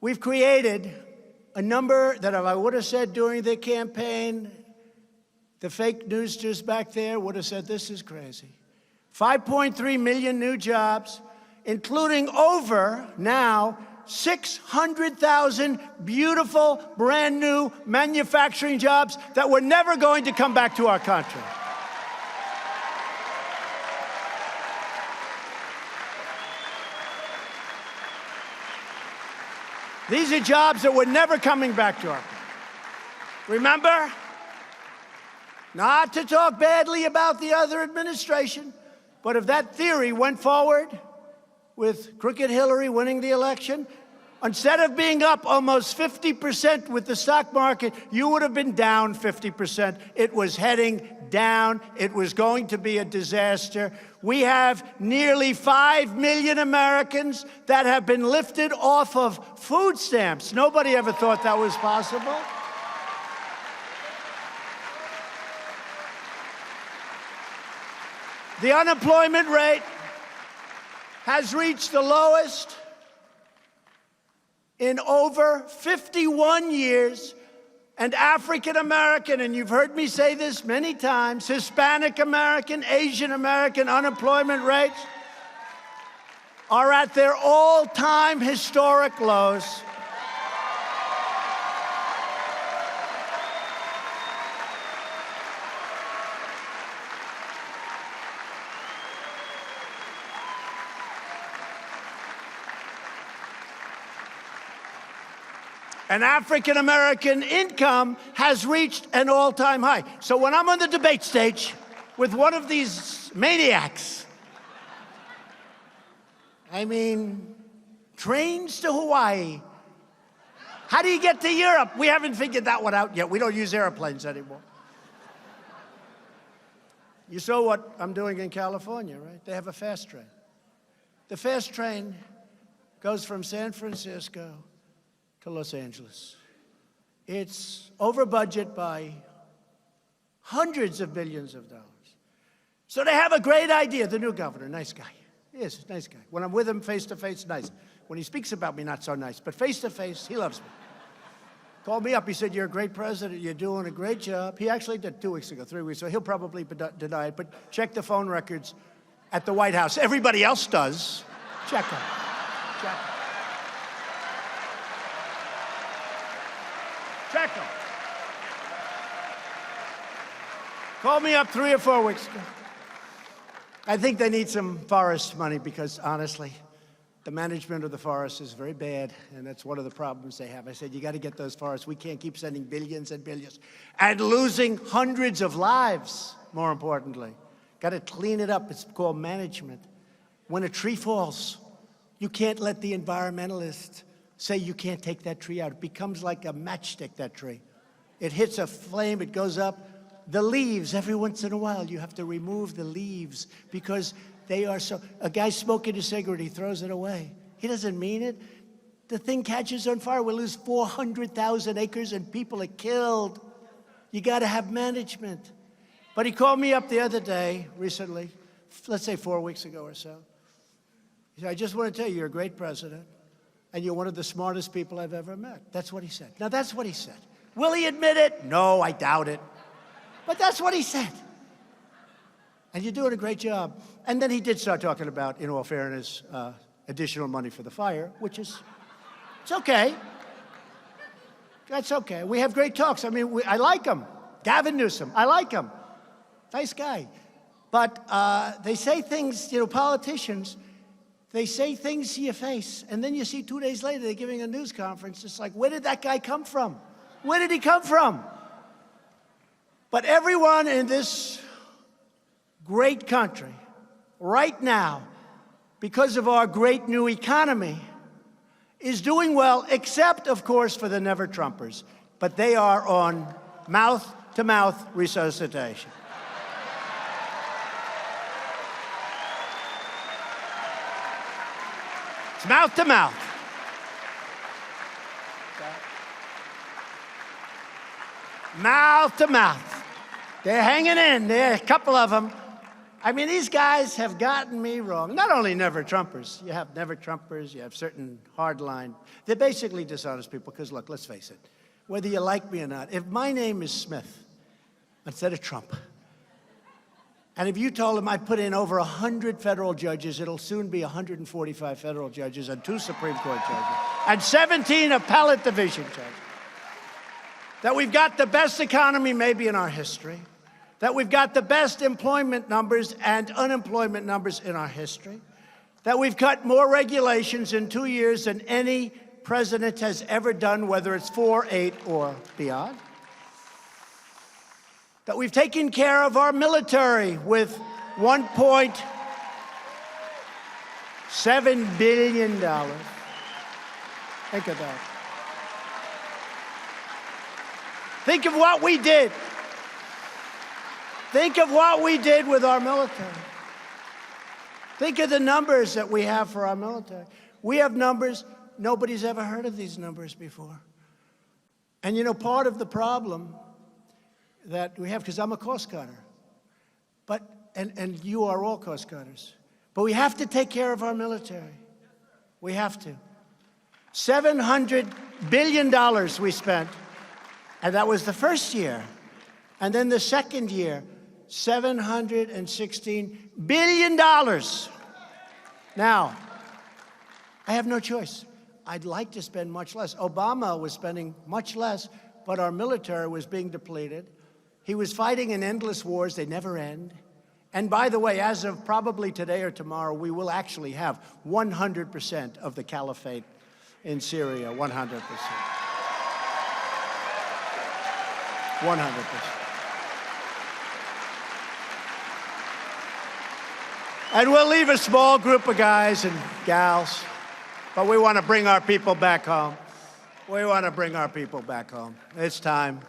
we've created a number that if I would have said during the campaign, the fake news just back there would have said, this is crazy. 5.3 million new jobs, including over now 600,000 beautiful, brand new manufacturing jobs that were never going to come back to our country. These are jobs that were never coming back to our country. Remember? Not to talk badly about the other administration, but if that theory went forward with crooked Hillary winning the election, instead of being up almost 50% with the stock market, you would have been down 50%. It was heading down. It was going to be a disaster. We have nearly 5 million Americans that have been lifted off of food stamps. Nobody ever thought that was possible. The unemployment rate has reached the lowest in over 51 years. And African American, and you've heard me say this many times, Hispanic American, Asian American unemployment rates are at their all-time historic lows. And African American income has reached an all-time high. So when I'm on the debate stage with one of these maniacs, I mean, trains to Hawaii. How do you get to Europe? We haven't figured that one out yet. We don't use airplanes anymore. You saw what I'm doing in California, right? They have a fast train. The fast train goes from San Francisco to Los Angeles. It's over budget by hundreds of billions of dollars. So they have a great idea. The new governor, nice guy. He is, nice guy. When I'm with him face to face, nice. When he speaks about me, not so nice. But face to face, he loves me. Called me up. He said, you're a great president. You're doing a great job. He actually did 2 weeks ago, 3 weeks ago. He'll probably deny it, but check the phone records at the White House. Everybody else does. Check them. Check them. Check them. Called me up 3 or 4 weeks ago. I think they need some forest money because, honestly, the management of the forest is very bad, and that's one of the problems they have. I said, you got to get those forests. We can't keep sending billions and billions and losing hundreds of lives, more importantly. Got to clean it up. It's called management. When a tree falls, you can't let the environmentalists say you can't take that tree out. It becomes like a matchstick, that tree. It hits a flame, it goes up. The leaves, every once in a while, you have to remove the leaves because they are so... A guy smoking a cigarette, he throws it away. He doesn't mean it. The thing catches on fire. We'll lose 400,000 acres and people are killed. You got to have management. But he called me up the other day, recently, let's say 4 weeks ago or so. He said, I just want to tell you, you're a great president. And you're one of the smartest people I've ever met. That's what he said. Now, that's what he said. Will he admit it? No, I doubt it. But that's what he said. And you're doing a great job. And then he did start talking about, in all fairness, additional money for the fire, which is, it's okay. That's okay. We have great talks. I mean, I like him. Gavin Newsom, I like him. Nice guy. But they say things, you know, politicians, they say things to your face, and then you see 2 days later they're giving a news conference. It's like, where did that guy come from? Where did he come from? But everyone in this great country right now because of our great new economy, is doing well, except, of course, for the never-Trumpers. But they are on mouth-to-mouth resuscitation. It's mouth-to-mouth. Mouth-to-mouth. They're hanging in. There are a couple of them. I mean, these guys have gotten me wrong. Not only never-Trumpers. You have never-Trumpers. You have certain hardline. They're basically dishonest people because, look, let's face it. Whether you like me or not, if my name is Smith instead of Trump, and if you told them I put in over 100 federal judges, it'll soon be 145 federal judges and 2 Supreme Court judges and 17 appellate division judges, that we've got the best economy maybe in our history, that we've got the best employment numbers and unemployment numbers in our history, that we've cut more regulations in 2 years than any president has ever done, whether it's 4, 8, or beyond, that we've taken care of our military with $1.7 billion. Think of that. Think of what we did. Think of what we did with our military. Think of the numbers that we have for our military. We have numbers, nobody's ever heard of these numbers before. And you know, part of the problem that we have, because I'm a Coast Guarder, and you are all Coast Guarders, but we have to take care of our military. We have to. $700 billion we spent, and that was the first year. And then the second year, $716 billion. Now, I have no choice. I'd like to spend much less. Obama was spending much less, but our military was being depleted. He was fighting in endless wars. They never end. And by the way, as of probably today or tomorrow, we will actually have 100% of the caliphate in Syria, 100%. 100%. And we'll leave a small group of guys and gals, but we want to bring our people back home. We want to bring our people back home. It's time.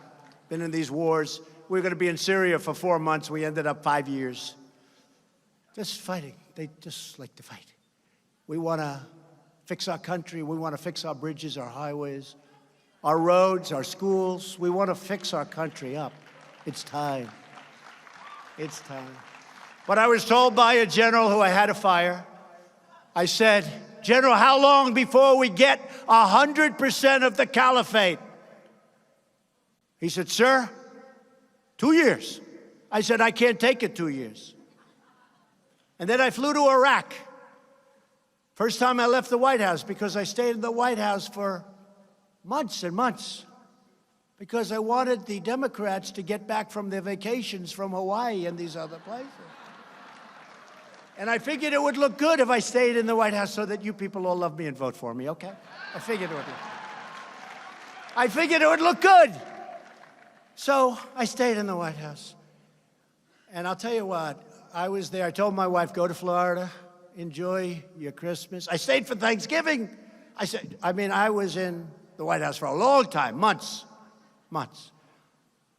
Been in these wars. We were going to be in Syria for 4 months. We ended up 5 years. Just fighting. They just like to fight. We want to fix our country. We want to fix our bridges, our highways, our roads, our schools. We want to fix our country up. It's time. It's time. But I was told by a general who I had to fire, I said, General, how long before we get 100% of the caliphate? He said, sir, 2 years. I said, I can't take it 2 years. And then I flew to Iraq. First time I left the White House, because I stayed in the White House for months and months, because I wanted the Democrats to get back from their vacations from Hawaii and these other places. And I figured it would look good if I stayed in the White House so that you people all love me and vote for me, okay? I figured it would look good. So I stayed in the White House. And I'll tell you what, I was there. I told my wife, go to Florida, enjoy your Christmas. I stayed for Thanksgiving. I was in the White House for a long time, months.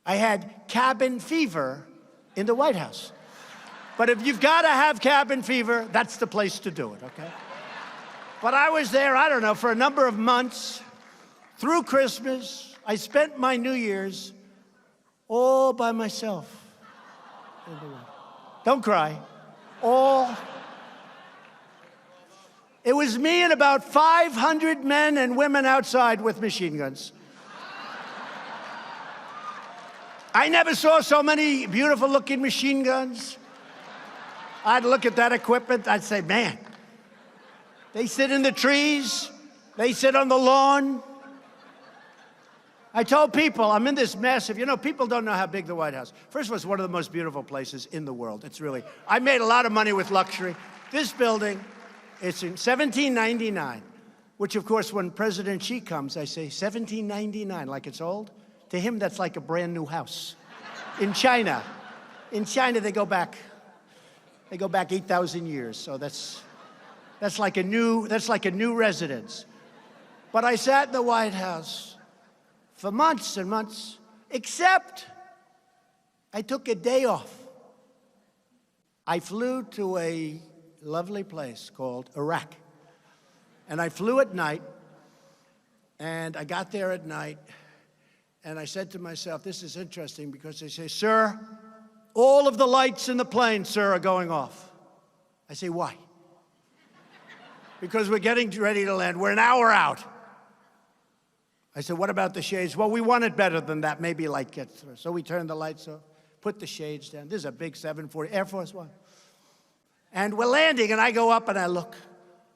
I had cabin fever in the White House. But if you've got to have cabin fever, that's the place to do it, okay? But I was there, I don't know, for a number of months, through Christmas. I spent my New Year's all by myself. Don't cry. It was me and about 500 men and women outside with machine guns. I never saw so many beautiful-looking machine guns. I'd look at that equipment, I'd say, man, they sit in the trees, they sit on the lawn. I told people, I'm in this massive, people don't know how big the White House. First of all, it's one of the most beautiful places in the world. It's really, I made a lot of money with luxury. This building, it's in 1799, which of course, when President Xi comes, I say 1799, like it's old. To him, that's like a brand new house. In China, they go back 8,000 years, so that's That's like a new residence. But I sat in the White House for months and months, except I took a day off. I flew to a lovely place called Iraq. And I flew at night, and I got there at night, and I said to myself, this is interesting, because they say, sir, all of the lights in the plane, sir, are going off. I say, why? Because we're getting ready to land. We're an hour out. I said, what about the shades? Well, we want it better than that, maybe light gets through. So we turned the lights off, put the shades down. This is a big 740, Air Force One. And we're landing, and I go up and I look.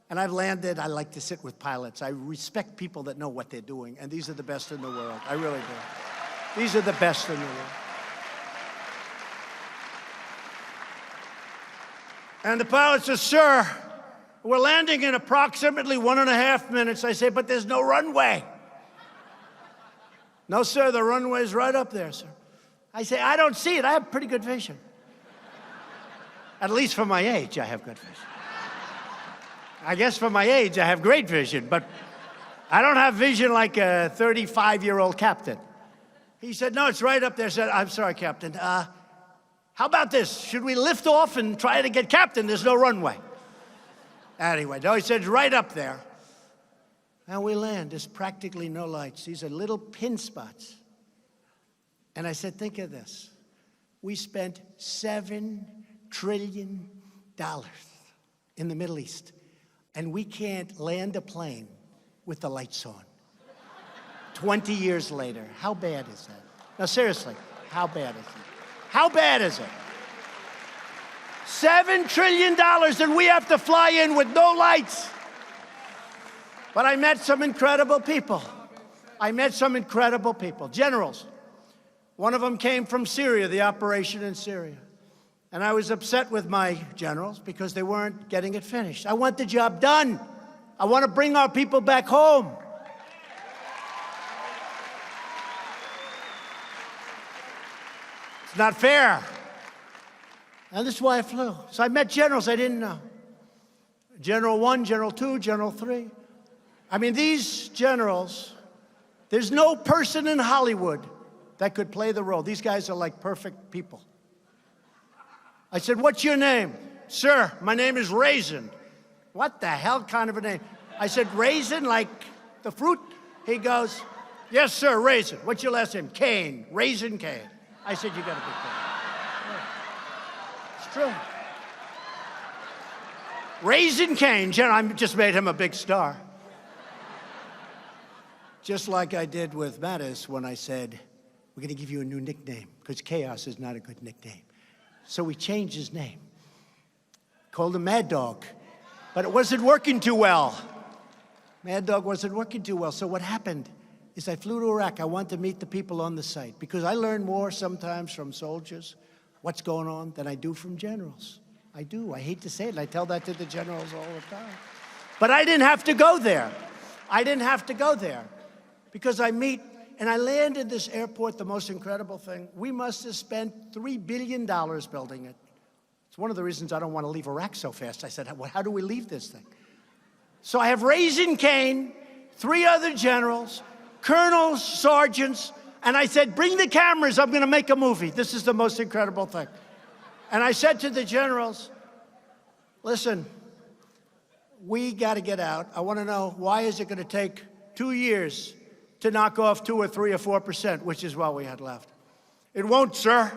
And I've landed. I like to sit with pilots. I respect people that know what they're doing, and these are the best in the world. I really do. These are the best in the world. And the pilot says, sir, we're landing in approximately 1.5 minutes. I say, but there's no runway. No, sir, the runway's right up there, sir. I say, I don't see it. I have pretty good vision. At least for my age, I have good vision. I guess for my age, I have great vision, but I don't have vision like a 35-year-old captain. He said, no, it's right up there. I said, I'm sorry, Captain. How about this? Should we lift off and try to get Captain? There's no runway. Anyway, no, he said, right up there. And we land. There's practically no lights. These are little pin spots. And I said, think of this. We spent $7 trillion in the Middle East, and we can't land a plane with the lights on. 20 years later. How bad is that? No, seriously, how bad is it? How bad is it? $7 trillion, and we have to fly in with no lights. But I met some incredible people. Generals. One of them came from Syria, the operation in Syria. And I was upset with my generals because they weren't getting it finished. I want the job done. I want to bring our people back home. It's not fair. And this is why I flew. So I met generals I didn't know. General 1, General 2, General 3. I mean, these generals, there's no person in Hollywood that could play the role. These guys are like perfect people. I said, what's your name? Sir, my name is Raisin. What the hell kind of a name? I said, Raisin, like the fruit? He goes, yes, sir, Raisin. What's your last name? Kane, Raisin Kane. I said, you gotta be kidding. It's true. Raisin Kane, I just made him a big star. Just like I did with Mattis when I said, we're gonna give you a new nickname, because Chaos is not a good nickname. So we changed his name. Called him Mad Dog. But it wasn't working too well. Mad Dog wasn't working too well. So what happened is I flew to Iraq. I wanted to meet the people on the site, because I learn more sometimes from soldiers, what's going on, than I do from generals. I do. I hate to say it, and I tell that to the generals all the time. But I didn't have to go there. Because I meet, and I land in this airport, the most incredible thing. We must have spent $3 billion building it. It's one of the reasons I don't want to leave Iraq so fast. I said, well, how do we leave this thing? So I have Raisin Kane, 3 other generals, colonels, sergeants, and I said, bring the cameras, I'm going to make a movie. This is the most incredible thing. And I said to the generals, listen, we got to get out. I want to know, why is it going to take 2 years to knock off 2 or 3 or 4%, which is what we had left? It won't, sir.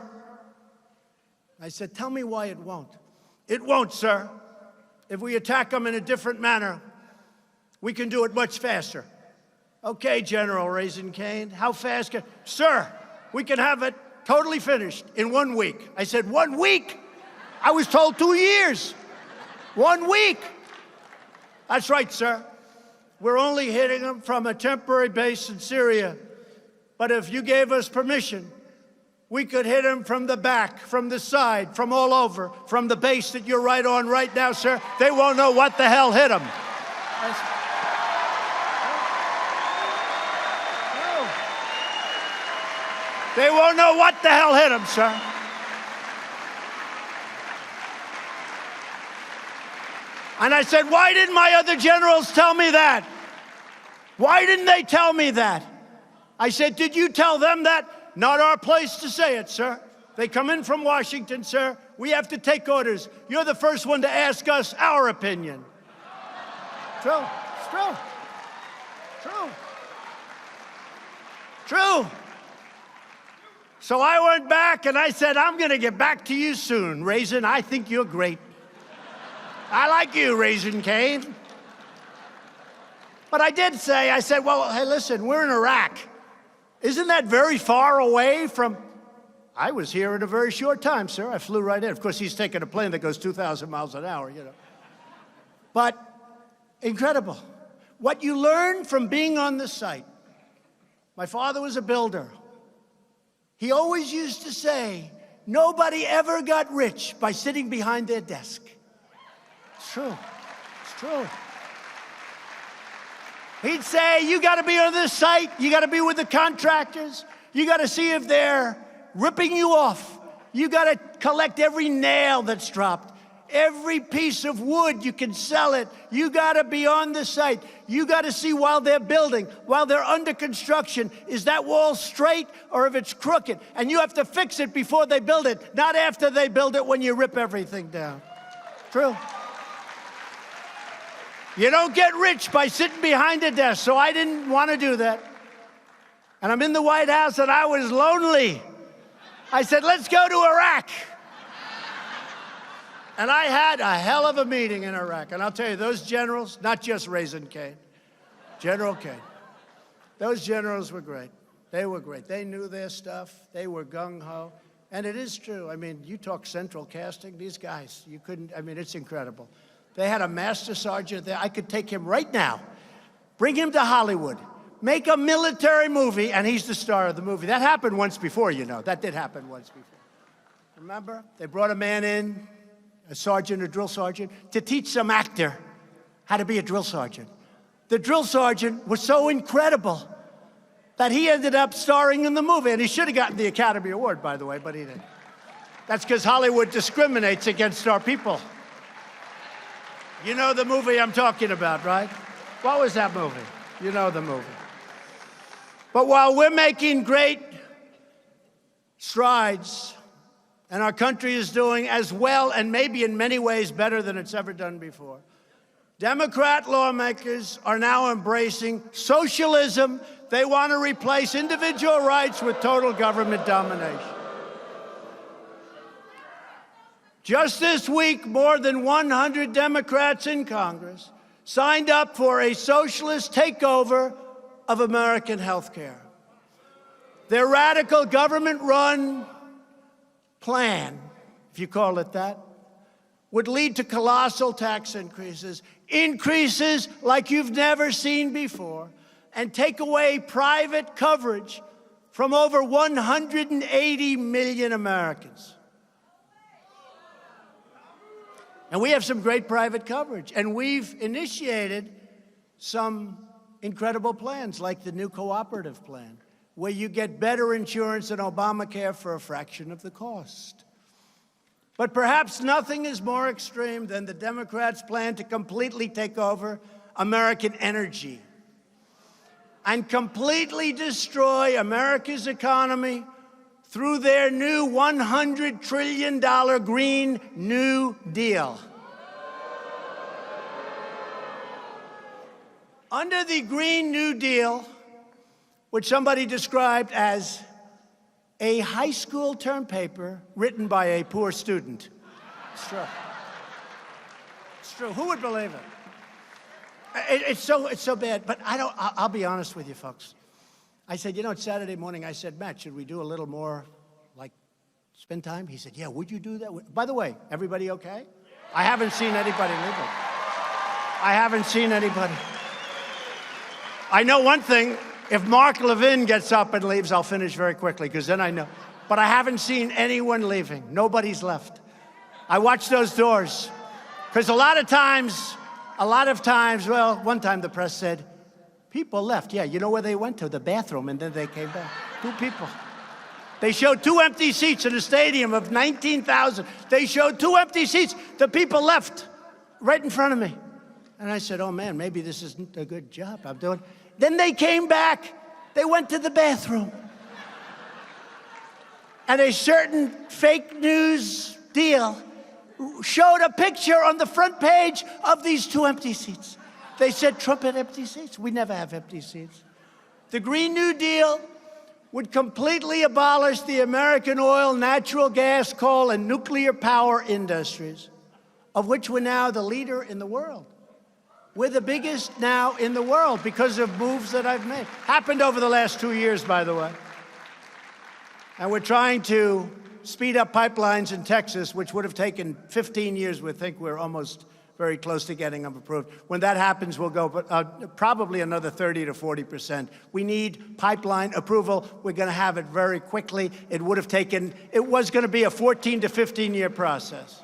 I said, tell me why it won't. It won't, sir. If we attack them in a different manner, we can do it much faster. Okay, General Raisin Kane, how fast can... Sir, we can have it totally finished in 1 week. I said, 1 week? I was told 2 years. 1 week. That's right, sir. We're only hitting them from a temporary base in Syria. But if you gave us permission, we could hit them from the back, from the side, from all over, from the base that you're right on right now, sir. They won't know what the hell hit them. They won't know what the hell hit them, sir. And I said, why didn't my other generals tell me that? Why didn't they tell me that? I said, did you tell them that? Not our place to say it, sir. They come in from Washington, sir. We have to take orders. You're the first one to ask us our opinion. True. It's true. True. True. So I went back and I said, I'm going to get back to you soon, Raisin. I think you're great. I like you, Raisin Kane. But I did say, I said, well, hey, listen, we're in Iraq. Isn't that very far away from... I was here in a very short time, sir. I flew right in. Of course, he's taking a plane that goes 2,000 miles an hour, you know. But incredible. What you learn from being on the site. My father was a builder. He always used to say, nobody ever got rich by sitting behind their desk. It's true. It's true. He'd say, you got to be on this site. You got to be with the contractors. You got to see if they're ripping you off. You got to collect every nail that's dropped. Every piece of wood, you can sell it. You got to be on the site. You got to see while they're building, while they're under construction, is that wall straight or if it's crooked? And you have to fix it before they build it, not after they build it when you rip everything down. True. You don't get rich by sitting behind a desk, so I didn't want to do that. And I'm in the White House and I was lonely. I said, let's go to Iraq. And I had a hell of a meeting in Iraq. And I'll tell you, those generals, not just Raisin Kane, General Kane, those generals were great. They were great. They knew their stuff. They were gung-ho. And it is true. I mean, you talk central casting, these guys, you couldn't, I mean, it's incredible. They had a master sergeant there. I could take him right now, bring him to Hollywood, make a military movie, and he's the star of the movie. That happened once before, you know. That did happen once before. Remember? They brought a man in, a sergeant, a drill sergeant, to teach some actor how to be a drill sergeant. The drill sergeant was so incredible that he ended up starring in the movie. And he should have gotten the Academy Award, by the way, but he didn't. That's because Hollywood discriminates against our people. You know the movie I'm talking about, right? What was that movie? You know the movie. But while we're making great strides, and our country is doing as well and maybe in many ways better than it's ever done before, Democrat lawmakers are now embracing socialism. They want to replace individual rights with total government domination. Just this week, more than 100 Democrats in Congress signed up for a socialist takeover of American health care. Their radical government-run plan, if you call it that, would lead to colossal tax increases like you've never seen before, and take away private coverage from over 180 million Americans. And we have some great private coverage, and we've initiated some incredible plans, like the new cooperative plan, where you get better insurance than Obamacare for a fraction of the cost. But perhaps nothing is more extreme than the Democrats' plan to completely take over American energy and completely destroy America's economy through their new $100 trillion Green New Deal. Under the Green New Deal, which somebody described as a high school term paper written by a poor student. It's true. It's true. Who would believe it? It's so bad. But I'll be honest with you, folks. I said, you know, it's Saturday morning. I said, Matt, should we do a little more, like, spend time? He said, yeah, would you do that? By the way, everybody okay? I haven't seen anybody leaving. I haven't seen anybody. I know one thing. If Mark Levin gets up and leaves, I'll finish very quickly, because then I know. But I haven't seen anyone leaving. Nobody's left. I watch those doors. Because a lot of times, well, one time the press said, people left. Yeah, you know where they went to? The bathroom, and then they came back. 2 people. They showed 2 empty seats in a stadium of 19,000. They showed 2 empty seats. The people left. right in front of me. And I said, oh man, maybe this isn't a good job I'm doing. Then they came back. They went to the bathroom. And a certain fake news deal showed a picture on the front page of these 2 empty seats. They said, Trump had empty seats. We never have empty seats. The Green New Deal would completely abolish the American oil, natural gas, coal, and nuclear power industries, of which we're now the leader in the world. We're the biggest now in the world because of moves that I've made. Happened over the last 2 years, by the way. And we're trying to speed up pipelines in Texas, which would have taken 15 years. We think we're almost very close to getting them approved. When that happens, we'll go probably another 30 to 40%. We need pipeline approval. We're going to have it very quickly. It was going to be a 14 to 15-year process.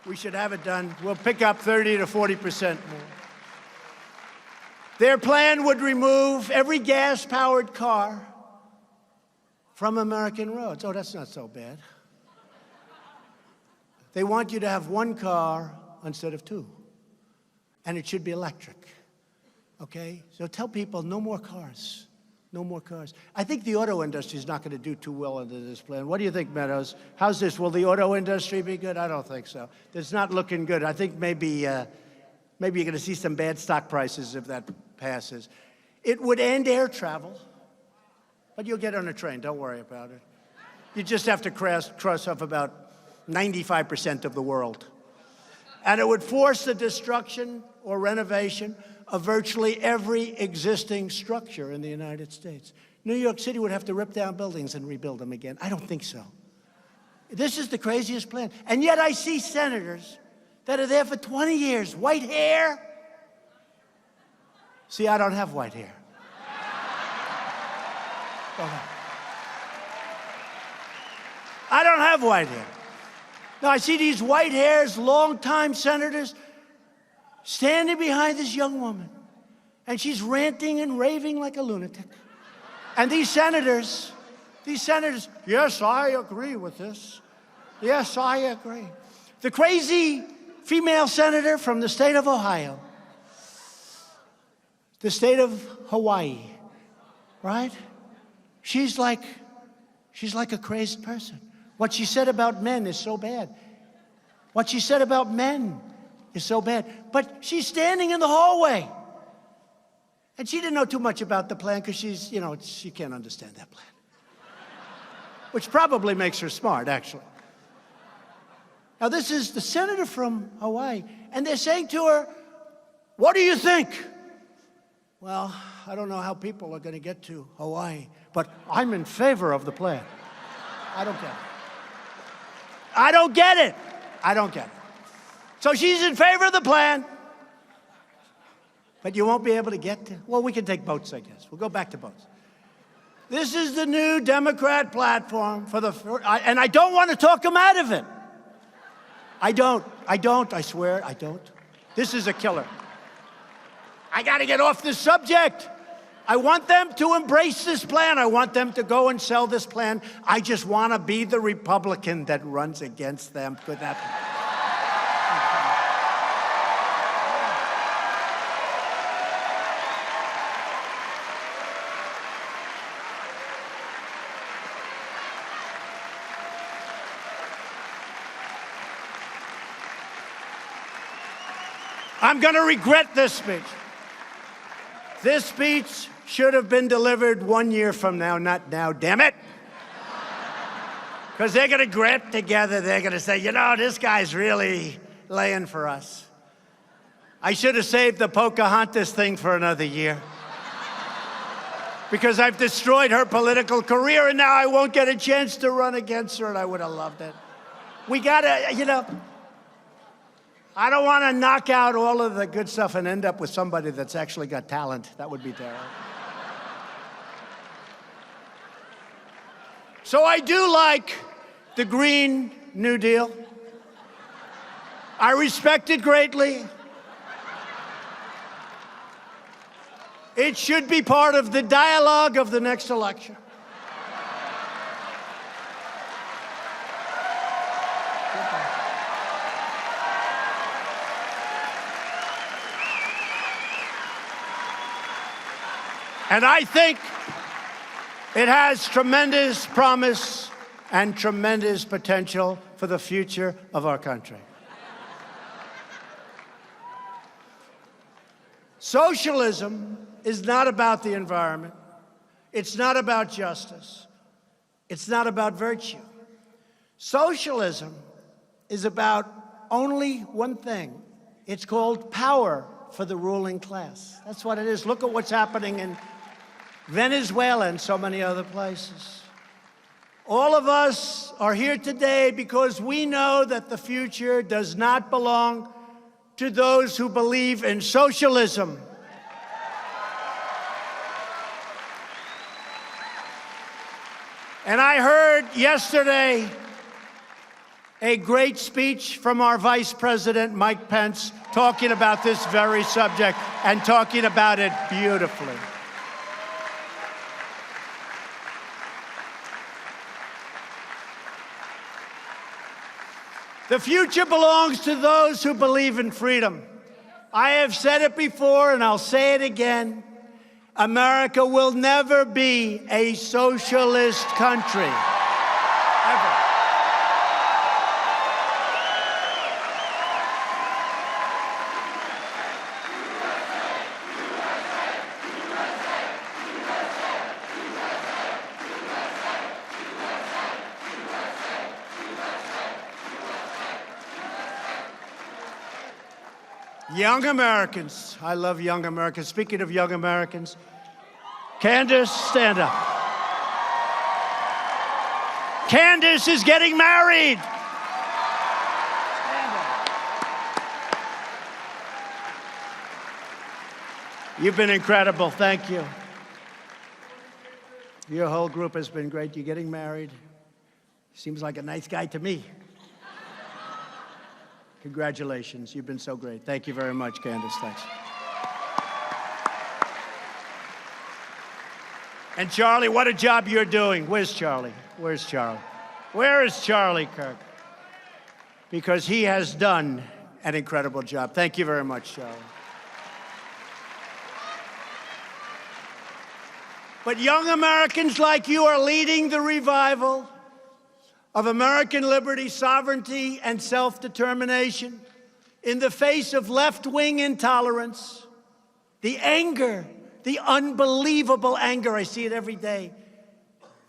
We should have it done. We'll pick up 30 to 40% more. Their plan would remove every gas-powered car from American roads. Oh, that's not so bad. They want you to have 1 car instead of 2. And it should be electric, okay? So tell people no more cars, no more cars. I think the auto industry is not going to do too well under this plan. What do you think, Meadows? How's this? Will the auto industry be good? I don't think so. It's not looking good. I think maybe you're going to see some bad stock prices if that passes. It would end air travel, but you'll get on a train. Don't worry about it. You just have to cross off about 95% of the world. And it would force the destruction or renovation of virtually every existing structure in the United States. New York City would have to rip down buildings and rebuild them again. I don't think so. This is the craziest plan. And yet I see senators that are there for 20 years, white hair. See, I don't have white hair. I don't have white hair. Now, I see these white hairs, long-time senators, standing behind this young woman, and she's ranting and raving like a lunatic. And these senators, yes, I agree with this. Yes, I agree. The crazy female senator from the state of Ohio, the state of Hawaii, right? She's like a crazed person. What she said about men is so bad. What she said about men is so bad. But she's standing in the hallway. And she didn't know too much about the plan because she can't understand that plan. Which probably makes her smart, actually. Now, this is the senator from Hawaii. And they're saying to her, what do you think? Well, I don't know how people are going to get to Hawaii, but I'm in favor of the plan. I don't get it. I don't get it. I don't get it. So she's in favor of the plan, but you won't be able to get to, well, we can take boats, I guess. We'll go back to boats. This is the new Democrat platform and I don't want to talk them out of it. I swear, I don't. This is a killer. I got to get off this subject. I want them to embrace this plan. I want them to go and sell this plan. I just want to be the Republican that runs against them. Could that be? I'm going to regret this speech. This speech should have been delivered 1 year from now, not now, damn it. Because they're going to grip together. They're going to say, this guy's really laying for us. I should have saved the Pocahontas thing for another year. Because I've destroyed her political career, and now I won't get a chance to run against her, and I would have loved it. We got to, I don't want to knock out all of the good stuff and end up with somebody that's actually got talent. That would be terrible. So I do like the Green New Deal. I respect it greatly. It should be part of the dialogue of the next election. And I think it has tremendous promise and tremendous potential for the future of our country. Socialism is not about the environment. It's not about justice. It's not about virtue. Socialism is about only one thing. It's called power for the ruling class. That's what it is. Look at what's happening in Venezuela and so many other places. All of us are here today because we know that the future does not belong to those who believe in socialism. And I heard yesterday a great speech from our Vice President, Mike Pence, talking about this very subject and talking about it beautifully. The future belongs to those who believe in freedom. I have said it before, and I'll say it again. America will never be a socialist country, ever. Young Americans, I love young Americans. Speaking of young Americans, Candace, stand up. Candace is getting married. Stand up. You've been incredible. Thank you. Your whole group has been great. You're getting married. Seems like a nice guy to me. Congratulations. You've been so great. Thank you very much, Candace. Thanks. And Charlie, what a job you're doing. Where's Charlie? Where's Charlie? Where is Charlie Kirk? Because he has done an incredible job. Thank you very much, Charlie. But young Americans like you are leading the revival of American liberty, sovereignty, and self-determination in the face of left-wing intolerance, the anger, the unbelievable anger. I see it every day.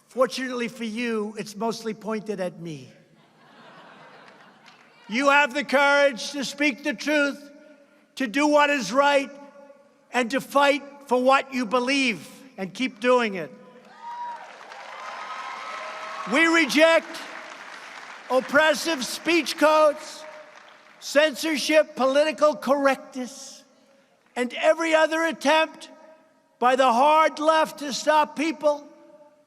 Fortunately for you, it's mostly pointed at me. You have the courage to speak the truth, to do what is right, and to fight for what you believe, and keep doing it. We reject oppressive speech codes, censorship, political correctness, and every other attempt by the hard left to stop people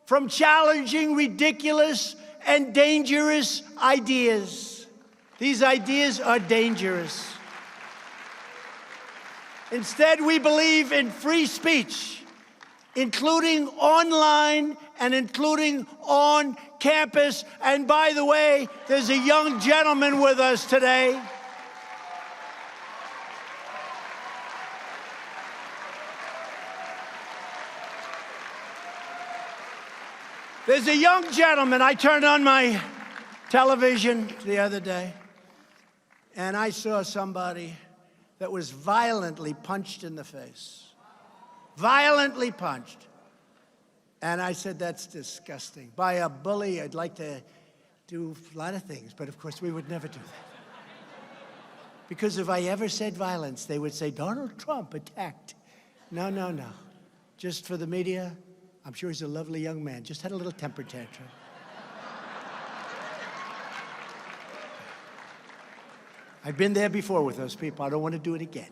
from challenging ridiculous and dangerous ideas. These ideas are dangerous. Instead, we believe in free speech, including online and including on campus. And by the way, there's a young gentleman with us today. There's a young gentleman. I turned on my television the other day, and I saw somebody that was violently punched in the face. Violently punched. And I said, that's disgusting. By a bully, I'd like to do a lot of things, but of course we would never do that. Because if I ever said violence, they would say, Donald Trump attacked. No, no, no. Just for the media, I'm sure he's a lovely young man. Just had a little temper tantrum. I've been there before with those people. I don't want to do it again.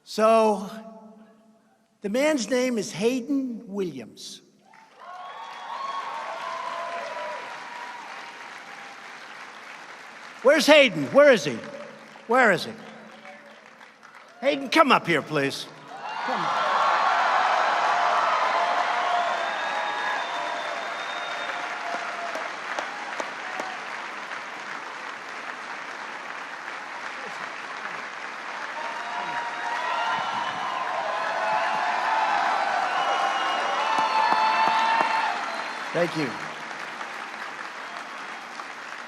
So, the man's name is Hayden Williams. Where's Hayden? Where is he? Where is he? Hayden, come up here, please. Come on. Thank you.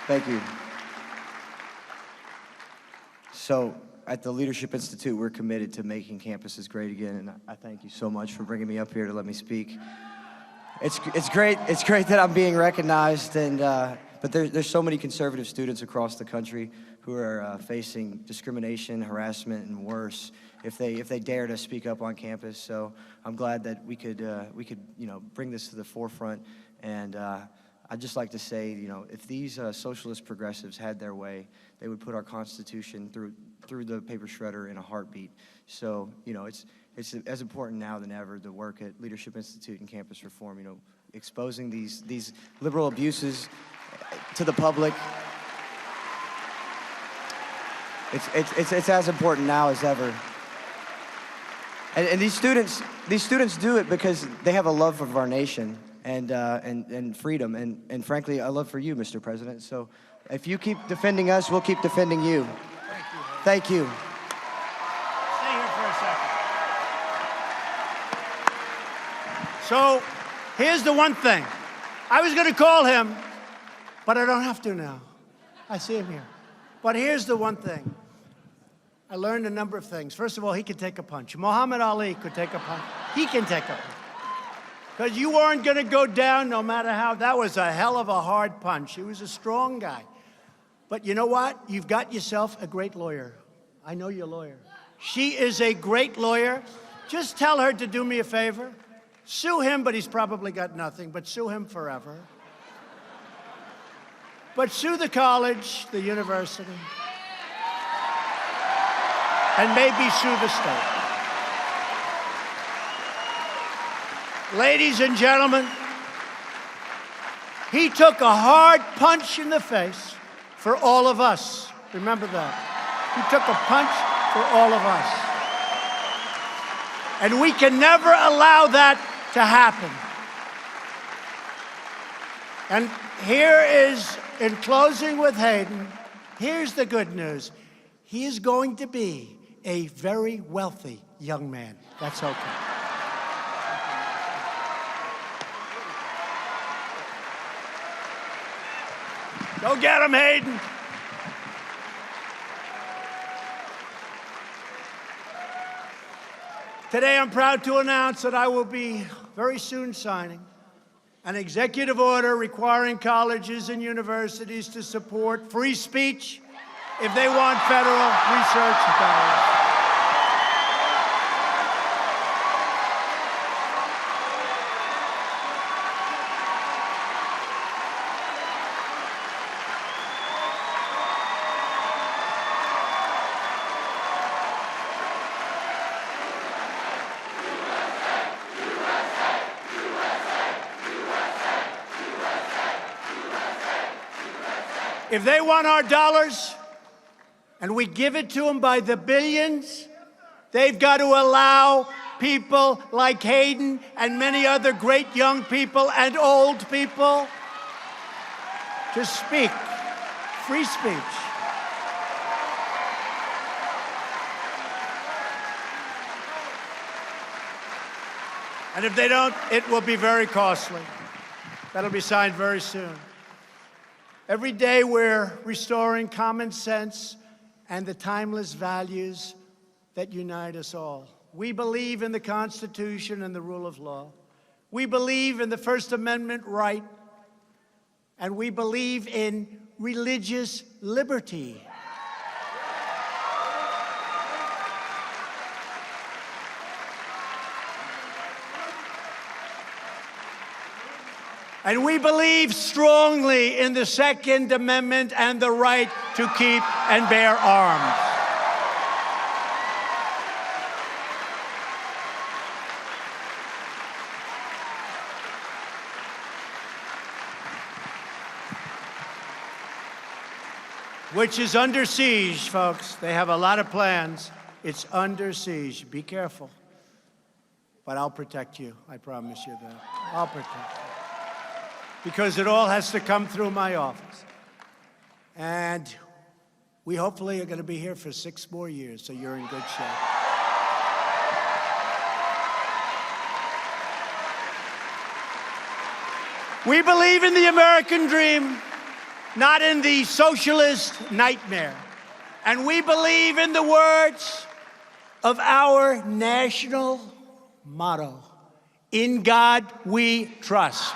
Thank you. So at the Leadership Institute, we're committed to making campuses great again, and I thank you so much for bringing me up here to let me speak. It's great that I'm being recognized, and but there's so many conservative students across the country who are facing discrimination, harassment, and worse if they dare to speak up on campus. So I'm glad that we could bring this to the forefront. And I'd just like to say, if these socialist progressives had their way, they would put our Constitution through the paper shredder in a heartbeat. So, it's as important now than ever, the work at Leadership Institute and campus reform, exposing these liberal abuses to the public. It's as important now as ever. And these students do it because they have a love of our nation and freedom, and frankly, a love for you, Mr. President. So if you keep defending us, we'll keep defending you. Thank you. Stay here for a second. So here's the one thing. I was going to call him, but I don't have to now. I see him here. But here's the one thing. I learned a number of things. First of all, he could take a punch. Muhammad Ali could take a punch. He can take a punch. Because you weren't going to go down no matter how. That was a hell of a hard punch. He was a strong guy. But you know what? You've got yourself a great lawyer. I know your lawyer. She is a great lawyer. Just tell her to do me a favor. Sue him, but he's probably got nothing. But sue him forever. But sue the college, the university, and maybe sue the state. Ladies and gentlemen, he took a hard punch in the face for all of us. Remember that. He took a punch for all of us. And we can never allow that to happen. And here is, in closing with Hayden, here's the good news. He is going to be a very wealthy young man. That's okay. Go get him, Hayden. Today, I'm proud to announce that I will be very soon signing an executive order requiring colleges and universities to support free speech if they want federal research dollars. If they want our dollars, and we give it to them by the billions, they've got to allow people like Hayden and many other great young people and old people to speak. Free speech. And if they don't, it will be very costly. That'll be signed very soon. Every day we're restoring common sense and the timeless values that unite us all. We believe in the Constitution and the rule of law. We believe in the First Amendment right. And we believe in religious liberty. And we believe strongly in the Second Amendment and the right to keep and bear arms. Which is under siege, folks. They have a lot of plans. It's under siege. Be careful. But I'll protect you. I promise you that. I'll protect you. Because it all has to come through my office. And we hopefully are going to be here for 6 more years, so you're in good shape. We believe in the American dream, not in the socialist nightmare. And we believe in the words of our national motto, "In God we trust."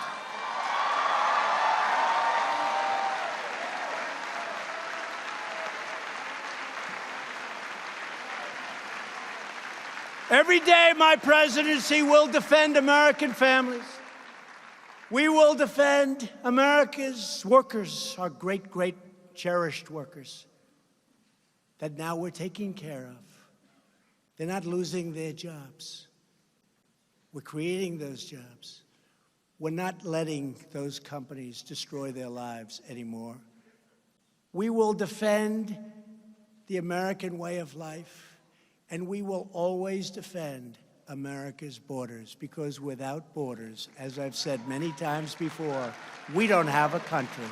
Every day, my presidency will defend American families. We will defend America's workers, our great, great cherished workers that now we're taking care of. They're not losing their jobs. We're creating those jobs. We're not letting those companies destroy their lives anymore. We will defend the American way of life, and we will always defend America's borders, because without borders, as I've said many times before, we don't have a country.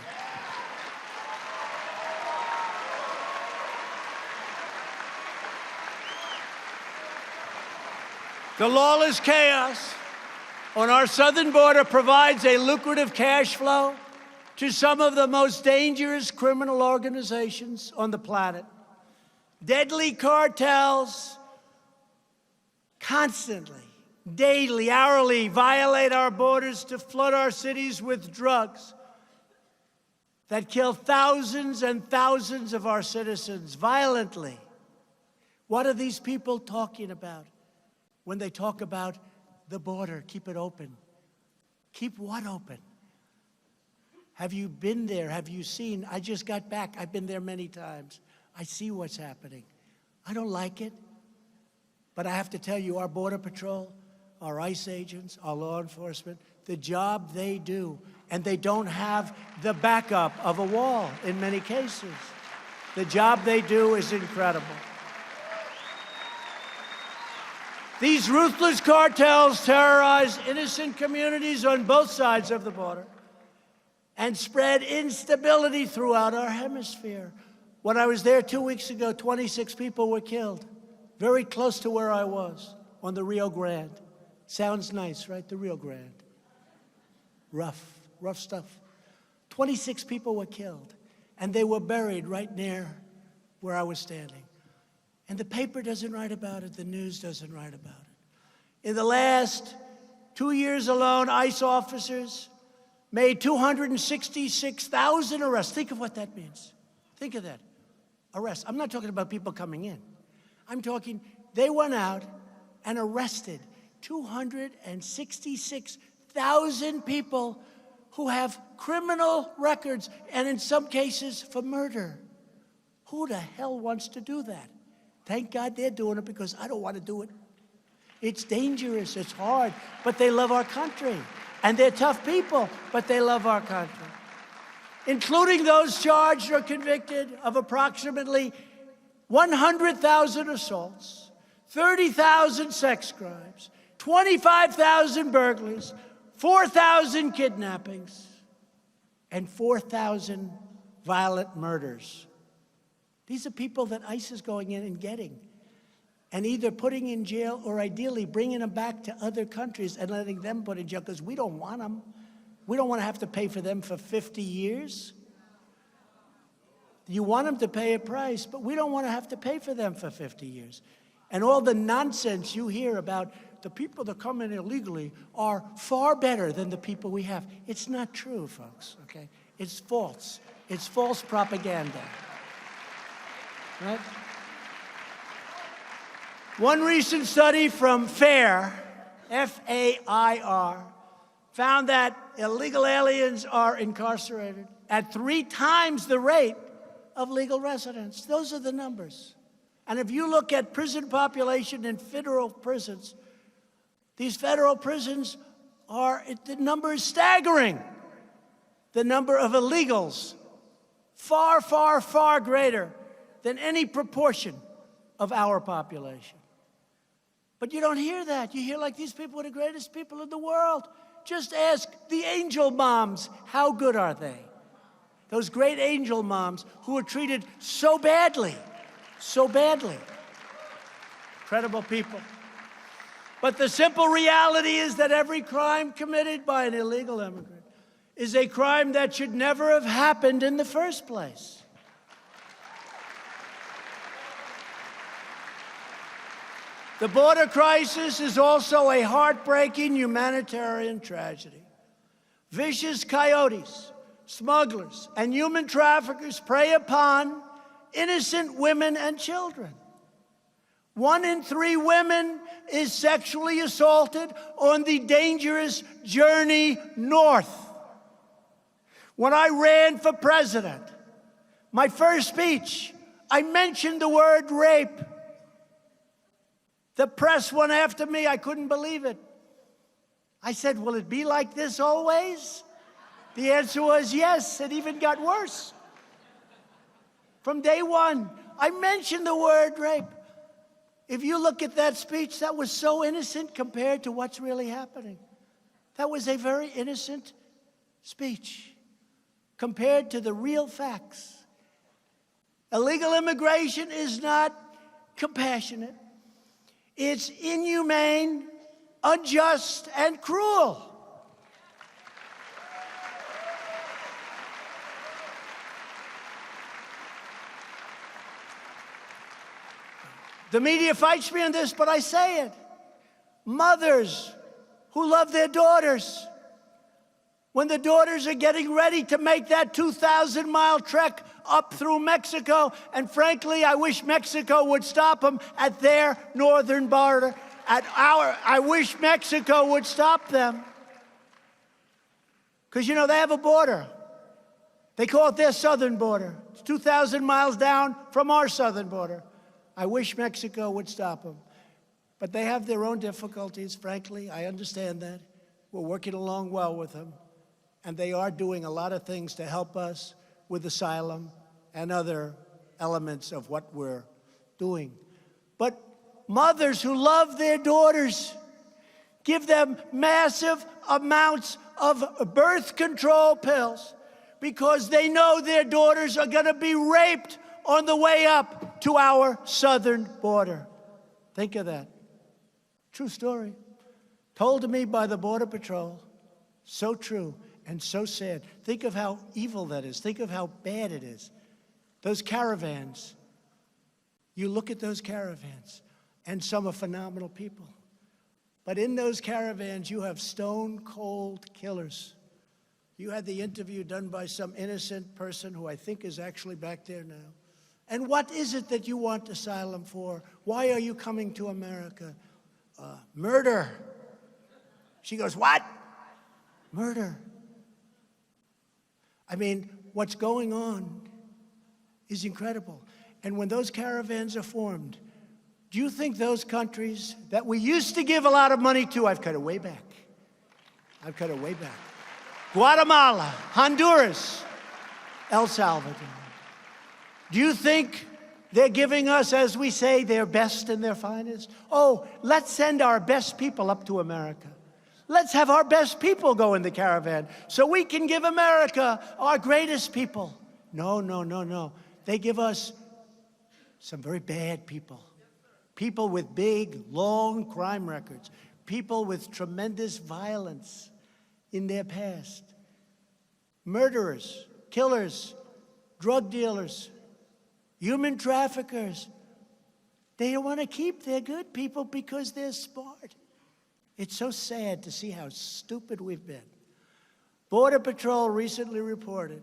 The lawless chaos on our southern border provides a lucrative cash flow to some of the most dangerous criminal organizations on the planet. Deadly cartels constantly, daily, hourly violate our borders to flood our cities with drugs that kill thousands and thousands of our citizens violently. What are these people talking about when they talk about the border? Keep it open. Keep what open? Have you been there? Have you seen? I just got back. I've been there many times. I see what's happening. I don't like it. But I have to tell you, our Border Patrol, our ICE agents, our law enforcement, the job they do, and they don't have the backup of a wall in many cases. The job they do is incredible. These ruthless cartels terrorize innocent communities on both sides of the border and spread instability throughout our hemisphere. When I was there 2 weeks ago, 26 people were killed. Very close to where I was, on the Rio Grande. Sounds nice, right? The Rio Grande. Rough stuff. 26 people were killed, and they were buried right near where I was standing. And the paper doesn't write about it, the news doesn't write about it. In the last 2 years alone, ICE officers made 266,000 arrests. Think of what that means. Think of that. Arrests. I'm not talking about people coming in. I'm talking, they went out and arrested 266,000 people who have criminal records, and in some cases for murder. Who the hell wants to do that? Thank God they're doing it, because I don't want to do it. It's dangerous, it's hard, but they love our country. And they're tough people, but they love our country. Including those charged or convicted of approximately 100,000 assaults, 30,000 sex crimes, 25,000 burglaries, 4,000 kidnappings, and 4,000 violent murders. These are people that ICE is going in and getting, and either putting in jail or ideally bringing them back to other countries and letting them put in jail, because we don't want them. We don't want to have to pay for them for 50 years. You want them to pay a price, but we don't want to have to pay for them for 50 years. And all the nonsense you hear about the people that come in illegally are far better than the people we have. It's not true, folks, okay? It's false. It's false propaganda, right? One recent study from FAIR, F-A-I-R, found that illegal aliens are incarcerated at 3 times the rate of legal residents. Those are the numbers. And if you look at prison population in federal prisons, these federal prisons the number is staggering. The number of illegals, far, far, far greater than any proportion of our population. But you don't hear that. You hear like these people are the greatest people in the world. Just ask the angel moms, how good are they? Those great angel moms who are treated so badly, so badly. Incredible people. But the simple reality is that every crime committed by an illegal immigrant, is a crime that should never have happened in the first place. The border crisis is also a heartbreaking humanitarian tragedy. Vicious coyotes, smugglers, and human traffickers prey upon innocent women and children. 1 in 3 women is sexually assaulted on the dangerous journey north. When I ran for president, my first speech, I mentioned the word rape. The press went after me. I couldn't believe it. I said, will it be like this always? The answer was yes. It even got worse. From day one, I mentioned the word rape. If you look at that speech, that was so innocent compared to what's really happening. That was a very innocent speech compared to the real facts. Illegal immigration is not compassionate. It's inhumane, unjust, and cruel. The media fights me on this, but I say it. Mothers who love their daughters, when the daughters are getting ready to make that 2,000-mile trek up through Mexico, and frankly, I wish Mexico would stop them at their northern border. I wish Mexico would stop them. Because, you know, they have a border. They call it their southern border. It's 2,000 miles down from our southern border. I wish Mexico would stop them. But they have their own difficulties, frankly. I understand that. We're working along well with them. And they are doing a lot of things to help us with asylum and other elements of what we're doing. But mothers who love their daughters give them massive amounts of birth control pills because they know their daughters are going to be raped on the way up to our southern border. Think of that. True story. Told to me by the Border Patrol. So true and so sad. Think of how evil that is. Think of how bad it is. Those caravans. You look at those caravans, and some are phenomenal people. But in those caravans, you have stone-cold killers. You had the interview done by some innocent person who I think is actually back there now. And what is it that you want asylum for? Why are you coming to America? Murder. She goes, what? Murder. I mean, what's going on is incredible. And when those caravans are formed, do you think those countries that we used to give a lot of money to, I've cut it way back. I've cut it way back. Guatemala, Honduras, El Salvador. Do you think they're giving us, as we say, their best and their finest? Oh, let's send our best people up to America. Let's have our best people go in the caravan so we can give America our greatest people. No, no, no, no. They give us some very bad people. People with big, long crime records. People with tremendous violence in their past. Murderers, killers, drug dealers, human traffickers. They don't want to keep their good people because they're smart. It's so sad to see how stupid we've been. Border Patrol recently reported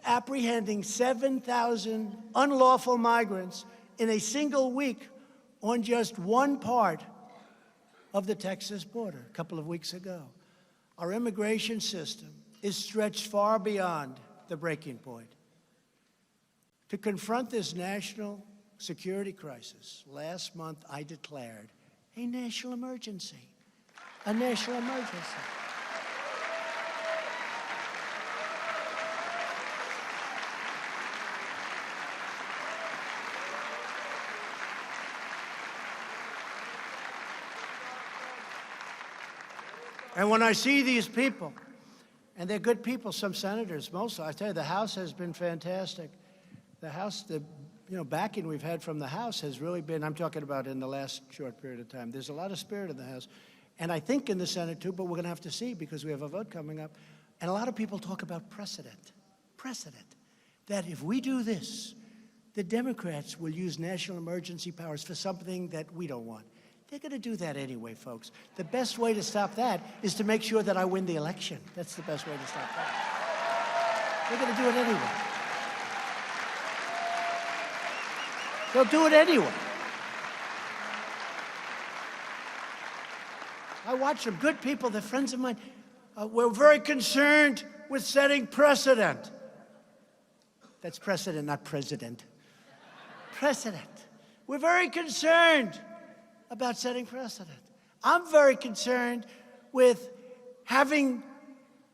apprehending 7,000 unlawful migrants in a single week on just one part of the Texas border a couple of weeks ago. Our immigration system is stretched far beyond the breaking point. To confront this national security crisis, last month I declared a national emergency. A national emergency. And when I see these people, and they're good people, some senators, most, I tell you, the House has been fantastic. The House, the backing we've had from the House has really been, I'm talking about in the last short period of time. There's a lot of spirit in the House. And I think in the Senate too, but we're going to have to see because we have a vote coming up. And a lot of people talk about precedent. That if we do this, the Democrats will use national emergency powers for something that we don't want. They're going to do that anyway, folks. The best way to stop that is to make sure that I win the election. That's the best way to stop that. They're going to do it anyway. They'll do it anyway. I watch them. Good people. They're friends of mine. We're very concerned with setting precedent. That's precedent, not president. Precedent. We're very concerned about setting precedent. I'm very concerned with having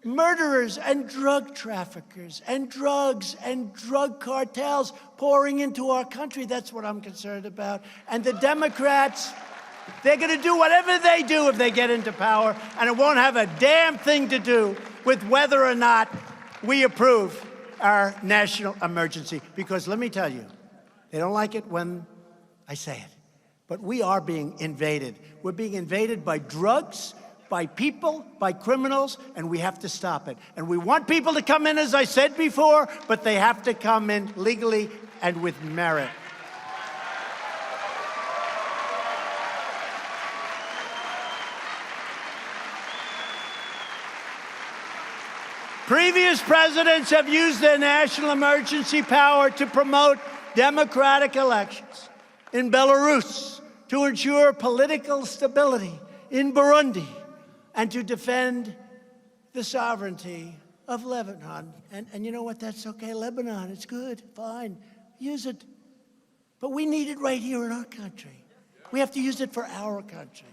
murderers and drug traffickers and drugs and drug cartels pouring into our country. That's what I'm concerned about. And the Democrats, they're going to do whatever they do if they get into power, and it won't have a damn thing to do with whether or not we approve our national emergency. Because let me tell you, they don't like it when I say it, but we are being invaded. We're being invaded by drugs, by people, by criminals, and we have to stop it. And we want people to come in, as I said before, but they have to come in legally and with merit. Previous presidents have used their national emergency power to promote democratic elections in Belarus, to ensure political stability in Burundi, and to defend the sovereignty of Lebanon. And you know what? That's okay. Lebanon, it's good, fine. Use it. But we need it right here in our country. We have to use it for our country.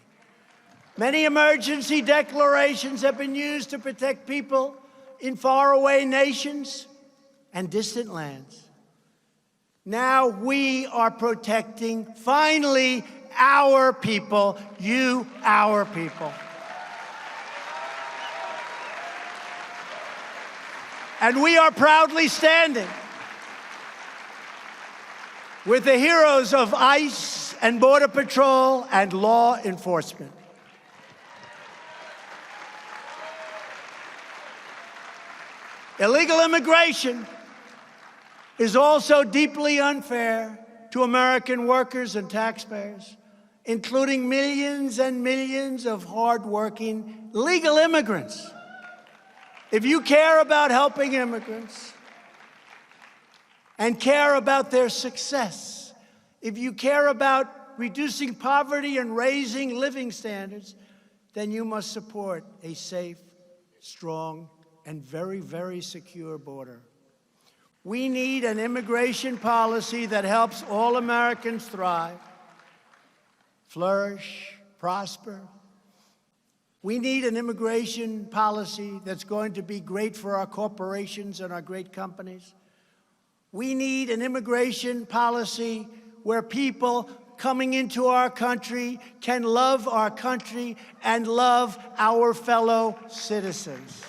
Many emergency declarations have been used to protect people in faraway nations and distant lands. Now we are protecting, finally, our people, you, our people. And we are proudly standing with the heroes of ICE and Border Patrol and law enforcement. Illegal immigration is also deeply unfair to American workers and taxpayers, including millions and millions of hardworking legal immigrants. If you care about helping immigrants and care about their success, if you care about reducing poverty and raising living standards, then you must support a safe, strong, and very, very secure border. We need an immigration policy that helps all Americans thrive, flourish, prosper. We need an immigration policy that's going to be great for our corporations and our great companies. We need an immigration policy where people coming into our country can love our country and love our fellow citizens.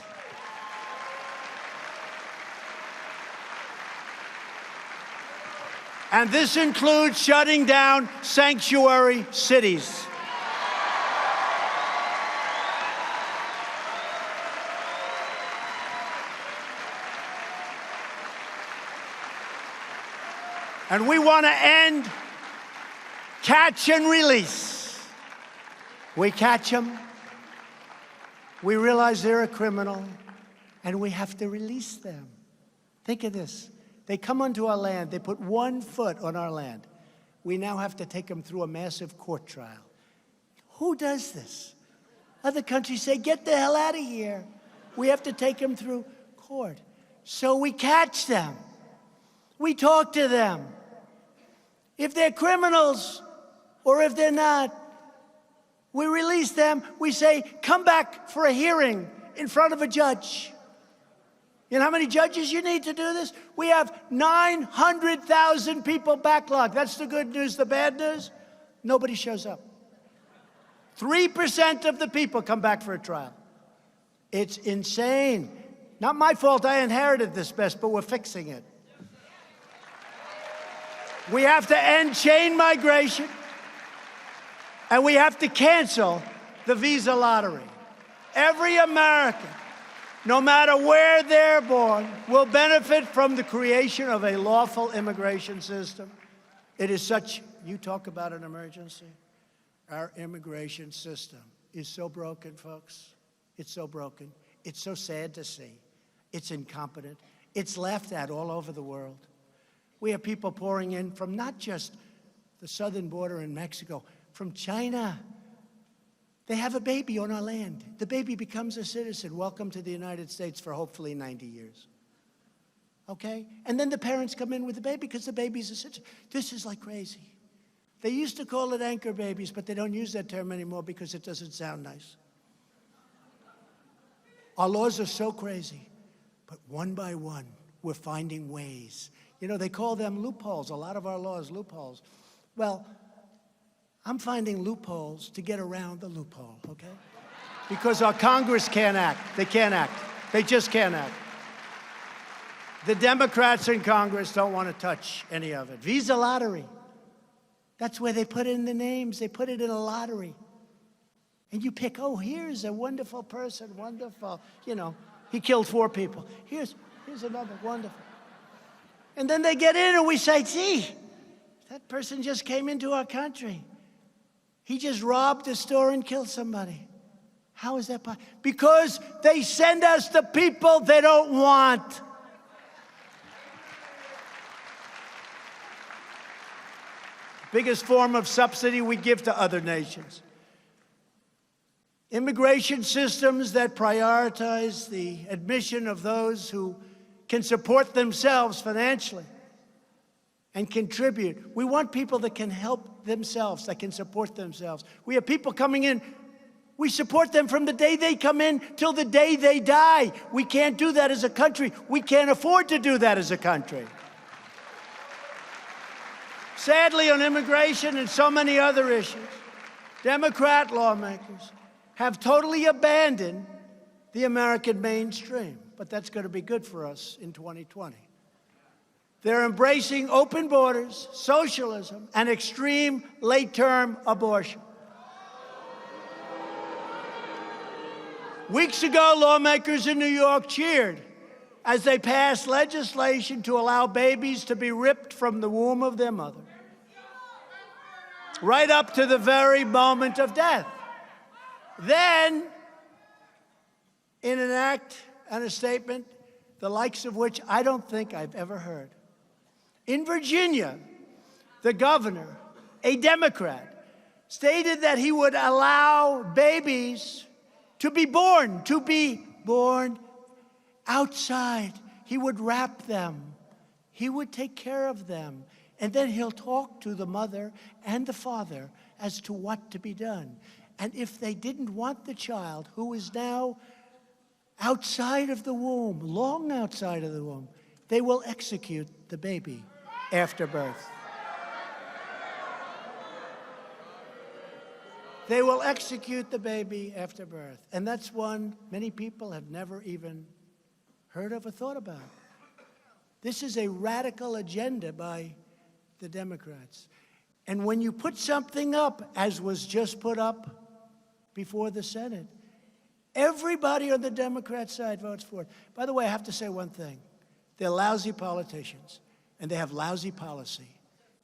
And this includes shutting down sanctuary cities. And we want to end catch and release. We catch them, we realize they're a criminal, and we have to release them. Think of this. They come onto our land, they put 1 foot on our land. We now have to take them through a massive court trial. Who does this? Other countries say, get the hell out of here. We have to take them through court. So we catch them. We talk to them. If they're criminals or if they're not, we release them. We say, come back for a hearing in front of a judge. You know how many judges you need to do this? We have 900,000 people backlogged. That's the good news. The bad news, nobody shows up. 3% of the people come back for a trial. It's insane. Not my fault. I inherited this mess, but we're fixing it. We have to end chain migration, and we have to cancel the visa lottery. Every American no matter where they're born, will benefit from the creation of a lawful immigration system. It is such, you talk about an emergency. Our immigration system is so broken, folks. It's so broken. It's so sad to see. It's incompetent. It's laughed at all over the world. We have people pouring in from not just the southern border in Mexico, from China. They have a baby on our land. The baby becomes a citizen. Welcome to the United States for hopefully 90 years. Okay? And then the parents come in with the baby because the baby's a citizen. This is like crazy. They used to call it anchor babies, but they don't use that term anymore because it doesn't sound nice. Our laws are so crazy, but one by one, we're finding ways. You know, they call them loopholes, a lot of our laws, loopholes. Well, I'm finding loopholes to get around the loophole, okay? Because our Congress can't act. They can't act. They just can't act. The Democrats in Congress don't want to touch any of it. Visa lottery. That's where they put in the names. They put it in a lottery. And you pick, oh, here's a wonderful person, wonderful. You know, he killed 4 people. Here's another, wonderful. And then they get in and we say, gee, that person just came into our country. He just robbed a store and killed somebody. How is that possible? Because they send us the people they don't want. Biggest form of subsidy we give to other nations. Immigration systems that prioritize the admission of those who can support themselves financially and contribute. We want people that can help themselves, that can support themselves. We have people coming in. We support them from the day they come in till the day they die. We can't do that as a country. We can't afford to do that as a country. Sadly, on immigration and so many other issues, Democrat lawmakers have totally abandoned the American mainstream. But that's going to be good for us in 2020. They're embracing open borders, socialism, and extreme late-term abortion. Weeks ago, lawmakers in New York cheered as they passed legislation to allow babies to be ripped from the womb of their mother, right up to the very moment of death. Then, in an act and a statement, the likes of which I don't think I've ever heard. In Virginia, the governor, a Democrat, stated that he would allow babies to be born outside. He would wrap them. He would take care of them. And then he'll talk to the mother and the father as to what to be done. And if they didn't want the child, who is now outside of the womb, long outside of the womb, they will execute the baby after birth. They will execute the baby after birth. And that's one many people have never even heard of or thought about. This is a radical agenda by the Democrats. And when you put something up, as was just put up before the Senate, everybody on the Democrat side votes for it. By the way, I have to say one thing. They're lousy politicians, and they have lousy policy.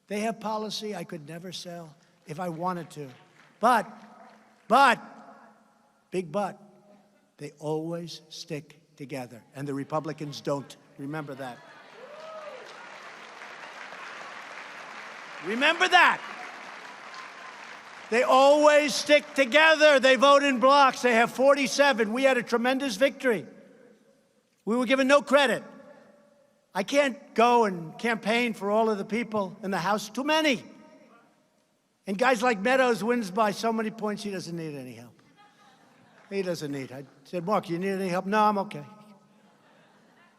They have policy I could never sell if I wanted to. But, big but, they always stick together, and the Republicans don't. Remember that. Remember that. They always stick together. They vote in blocks. They have 47. We had a tremendous victory. We were given no credit. I can't go and campaign for all of the people in the House. Too many. And guys like Meadows wins by so many points, he doesn't need any help. He doesn't need. I said, Mark, you need any help? No, I'm okay.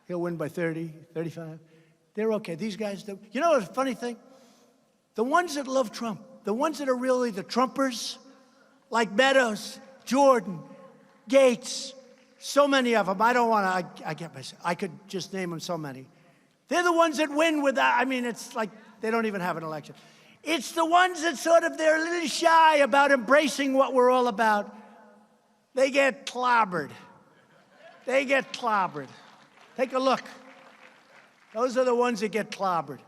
He'll win by 30, 35. They're okay. These guys do. You know the funny thing? The ones that love Trump, the ones that are really the Trumpers, like Meadows, Jordan, Gates, so many of them. I don't want to, I get myself, I could just name them so many. They're the ones that win without, I mean, it's like they don't even have an election. It's the ones that sort of, they're a little shy about embracing what we're all about. They get clobbered. they get clobbered. Take a look. Those are the ones that get clobbered.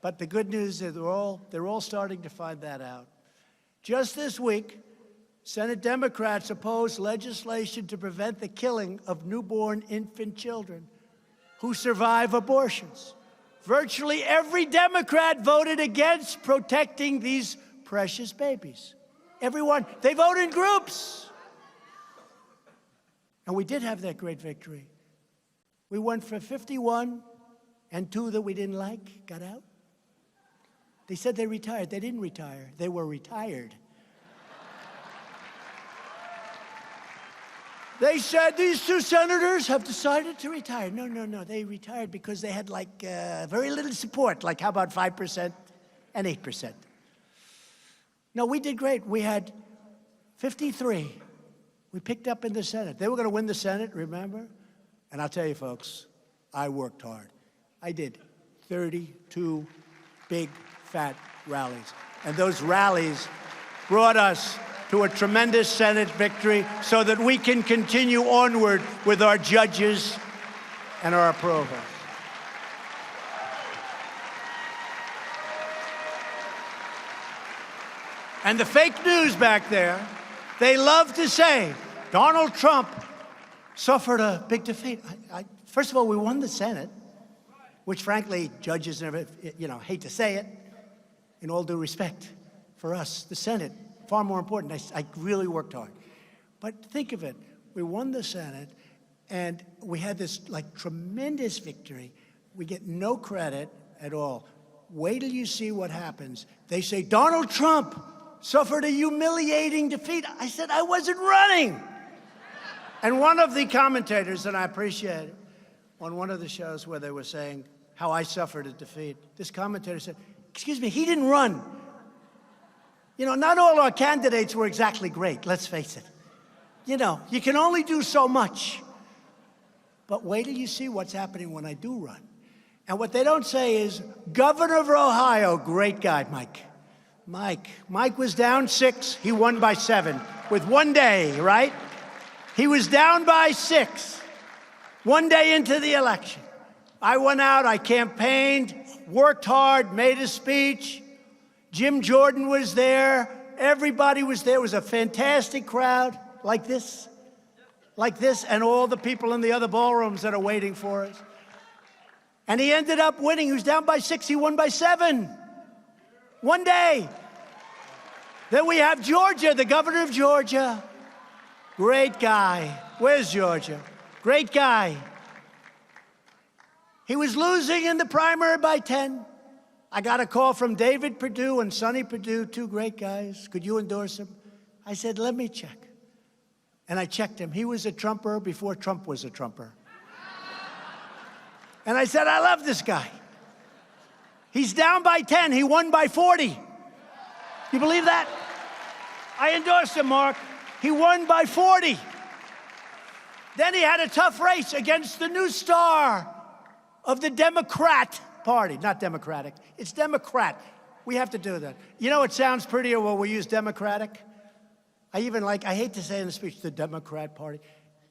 But the good news is they're all starting to find that out. Just this week, Senate Democrats opposed legislation to prevent the killing of newborn infant children who survive abortions. Virtually every Democrat voted against protecting these precious babies. Everyone, they vote in groups. And we did have that great victory. We went for 51, and 2 that we didn't like got out. They said they retired. They didn't retire. They were retired. They said these 2 senators have decided to retire. No. They retired because they had very little support. Like, how about 5% and 8%? No, we did great. We had 53. We picked up in the Senate. They were going to win the Senate, remember? And I'll tell you, folks, I worked hard. I did 32 big, fat rallies. And those rallies brought us to a tremendous Senate victory so that we can continue onward with our judges and our approvals. And the fake news back there, they love to say Donald Trump suffered a big defeat. First of all, we won the Senate, which frankly, judges never, hate to say it, in all due respect, for us, the Senate, far more important. I really worked hard. But think of it, we won the Senate, and we had this tremendous victory. We get no credit at all. Wait till you see what happens. They say Donald Trump suffered a humiliating defeat. I said, I wasn't running. And one of the commentators, and I appreciate it, on one of the shows where they were saying how I suffered a defeat, this commentator said, excuse me, he didn't run. Not all our candidates were exactly great, let's face it. You can only do so much. But wait till you see what's happening when I do run. And what they don't say is, Governor of Ohio, great guy, Mike was down 6, he won by 7, with 1 day, right? He was down by 6, 1 day into the election. I went out, I campaigned, worked hard, made a speech. Jim Jordan was there, everybody was there. It was a fantastic crowd, like this, and all the people in the other ballrooms that are waiting for us. And he ended up winning. He was down by 6, he won by 7. 1 day. Then we have Georgia, the governor of Georgia. Great guy. Where's Georgia? Great guy. He was losing in the primary by 10. I got a call from David Perdue and Sonny Perdue, 2 great guys. Could you endorse him? I said, let me check. And I checked him. He was a Trumper before Trump was a Trumper. And I said, I love this guy. He's down by 10. He won by 40. You believe that? I endorsed him, Mark. He won by 40. Then he had a tough race against the new star of the Democrat Party. Not Democratic. It's Democrat. We have to do that. It sounds prettier when we use Democratic. I hate to say in the speech, the Democrat Party,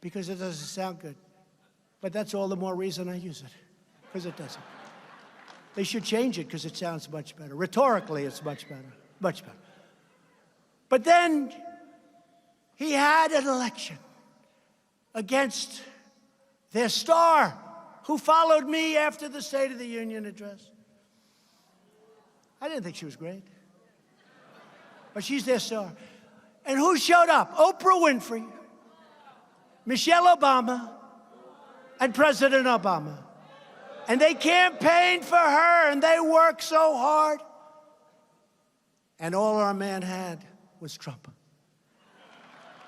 because it doesn't sound good. But that's all the more reason I use it, because it doesn't. They should change it because it sounds much better. Rhetorically, it's much better. Much better. But then he had an election against their star, who followed me after the State of the Union address. I didn't think she was great. But she's their star. And who showed up? Oprah Winfrey, Michelle Obama, and President Obama. And they campaigned for her, and they worked so hard. And all our man had was Trump.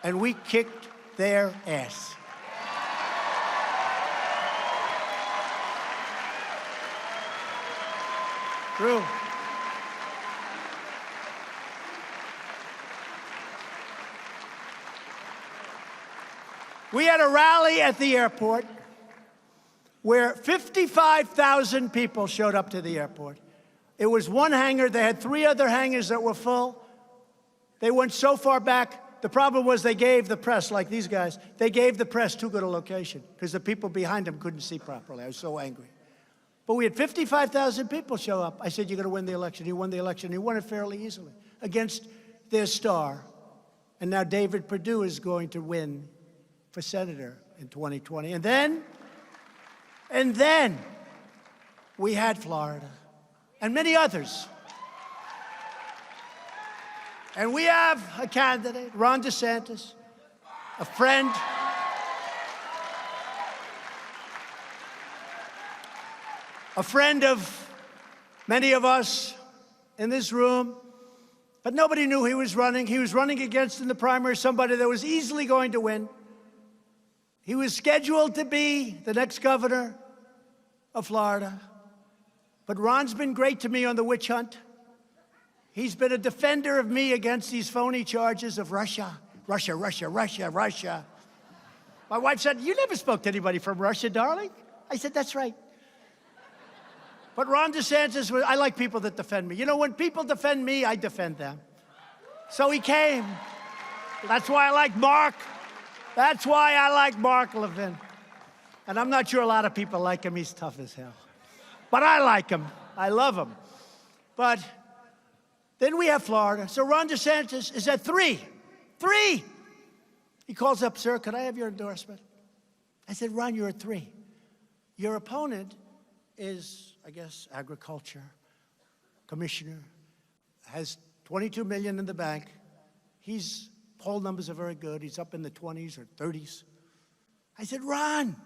And we kicked their ass. True. We had a rally at the airport where 55,000 people showed up to the airport. It was one hangar. They had 3 other hangars that were full. They went so far back, The problem was they gave the press, like these guys, they gave the press too good a location because the people behind them couldn't see properly. I was so angry. But we had 55,000 people show up. I said, you're going to win the election. He won the election. He won it fairly easily against their star. And now David Perdue is going to win for senator in 2020. And then we had Florida and many others. And we have a candidate, Ron DeSantis, a friend of many of us in this room, but nobody knew he was running. He was running against, in the primary, somebody that was easily going to win. He was scheduled to be the next governor of Florida. But Ron's been great to me on the witch hunt. He's been a defender of me against these phony charges of Russia. Russia, Russia, Russia, Russia. My wife said, you never spoke to anybody from Russia, darling. I said, that's right. But Ron DeSantis, I like people that defend me. You know, when people defend me, I defend them. So he came. That's why I like Mark. That's why I like Mark Levin. And I'm not sure a lot of people like him. He's tough as hell. But I like him. I love him. But then we have Florida. So Ron DeSantis is at 3. 3. He calls up, sir, could I have your endorsement? I said, Ron, you're at 3. Your opponent is, I guess, agriculture commissioner, has $22 million in the bank. His poll numbers are very good. He's up in the 20s or 30s. I said, Ron,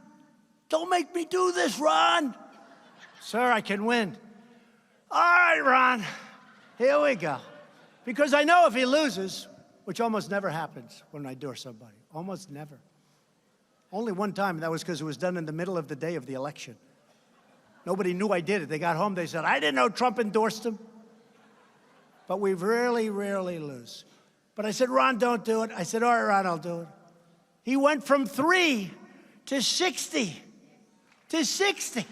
don't make me do this, Ron. Sir, I can win. All right, Ron. Here we go. Because I know if he loses, which almost never happens when I endorse somebody, almost never. Only one time, and that was because it was done in the middle of the day of the election. Nobody knew I did it. They got home, they said, I didn't know Trump endorsed him. But we rarely lose. But I said, Ron, don't do it. I said, all right, Ron, I'll do it. He went from 3 to 60. To 60.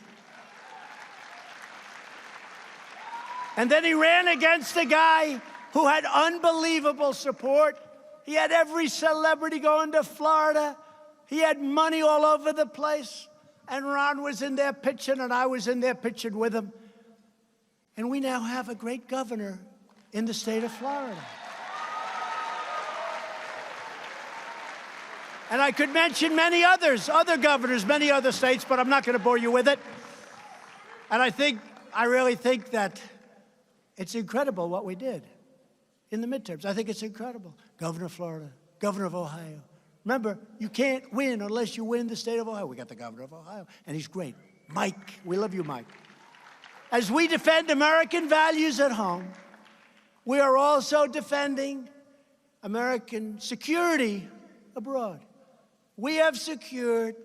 And then he ran against a guy who had unbelievable support. He had every celebrity going to Florida. He had money all over the place. And Ron was in there pitching, and I was in there pitching with him. And we now have a great governor in the state of Florida. And I could mention many others, other governors, many other states, but I'm not going to bore you with it. And I really think that it's incredible what we did in the midterms. I think it's incredible. Governor of Florida, governor of Ohio. Remember, you can't win unless you win the state of Ohio. We got the governor of Ohio, and he's great. Mike, we love you, Mike. As we defend American values at home, we are also defending American security abroad. We have secured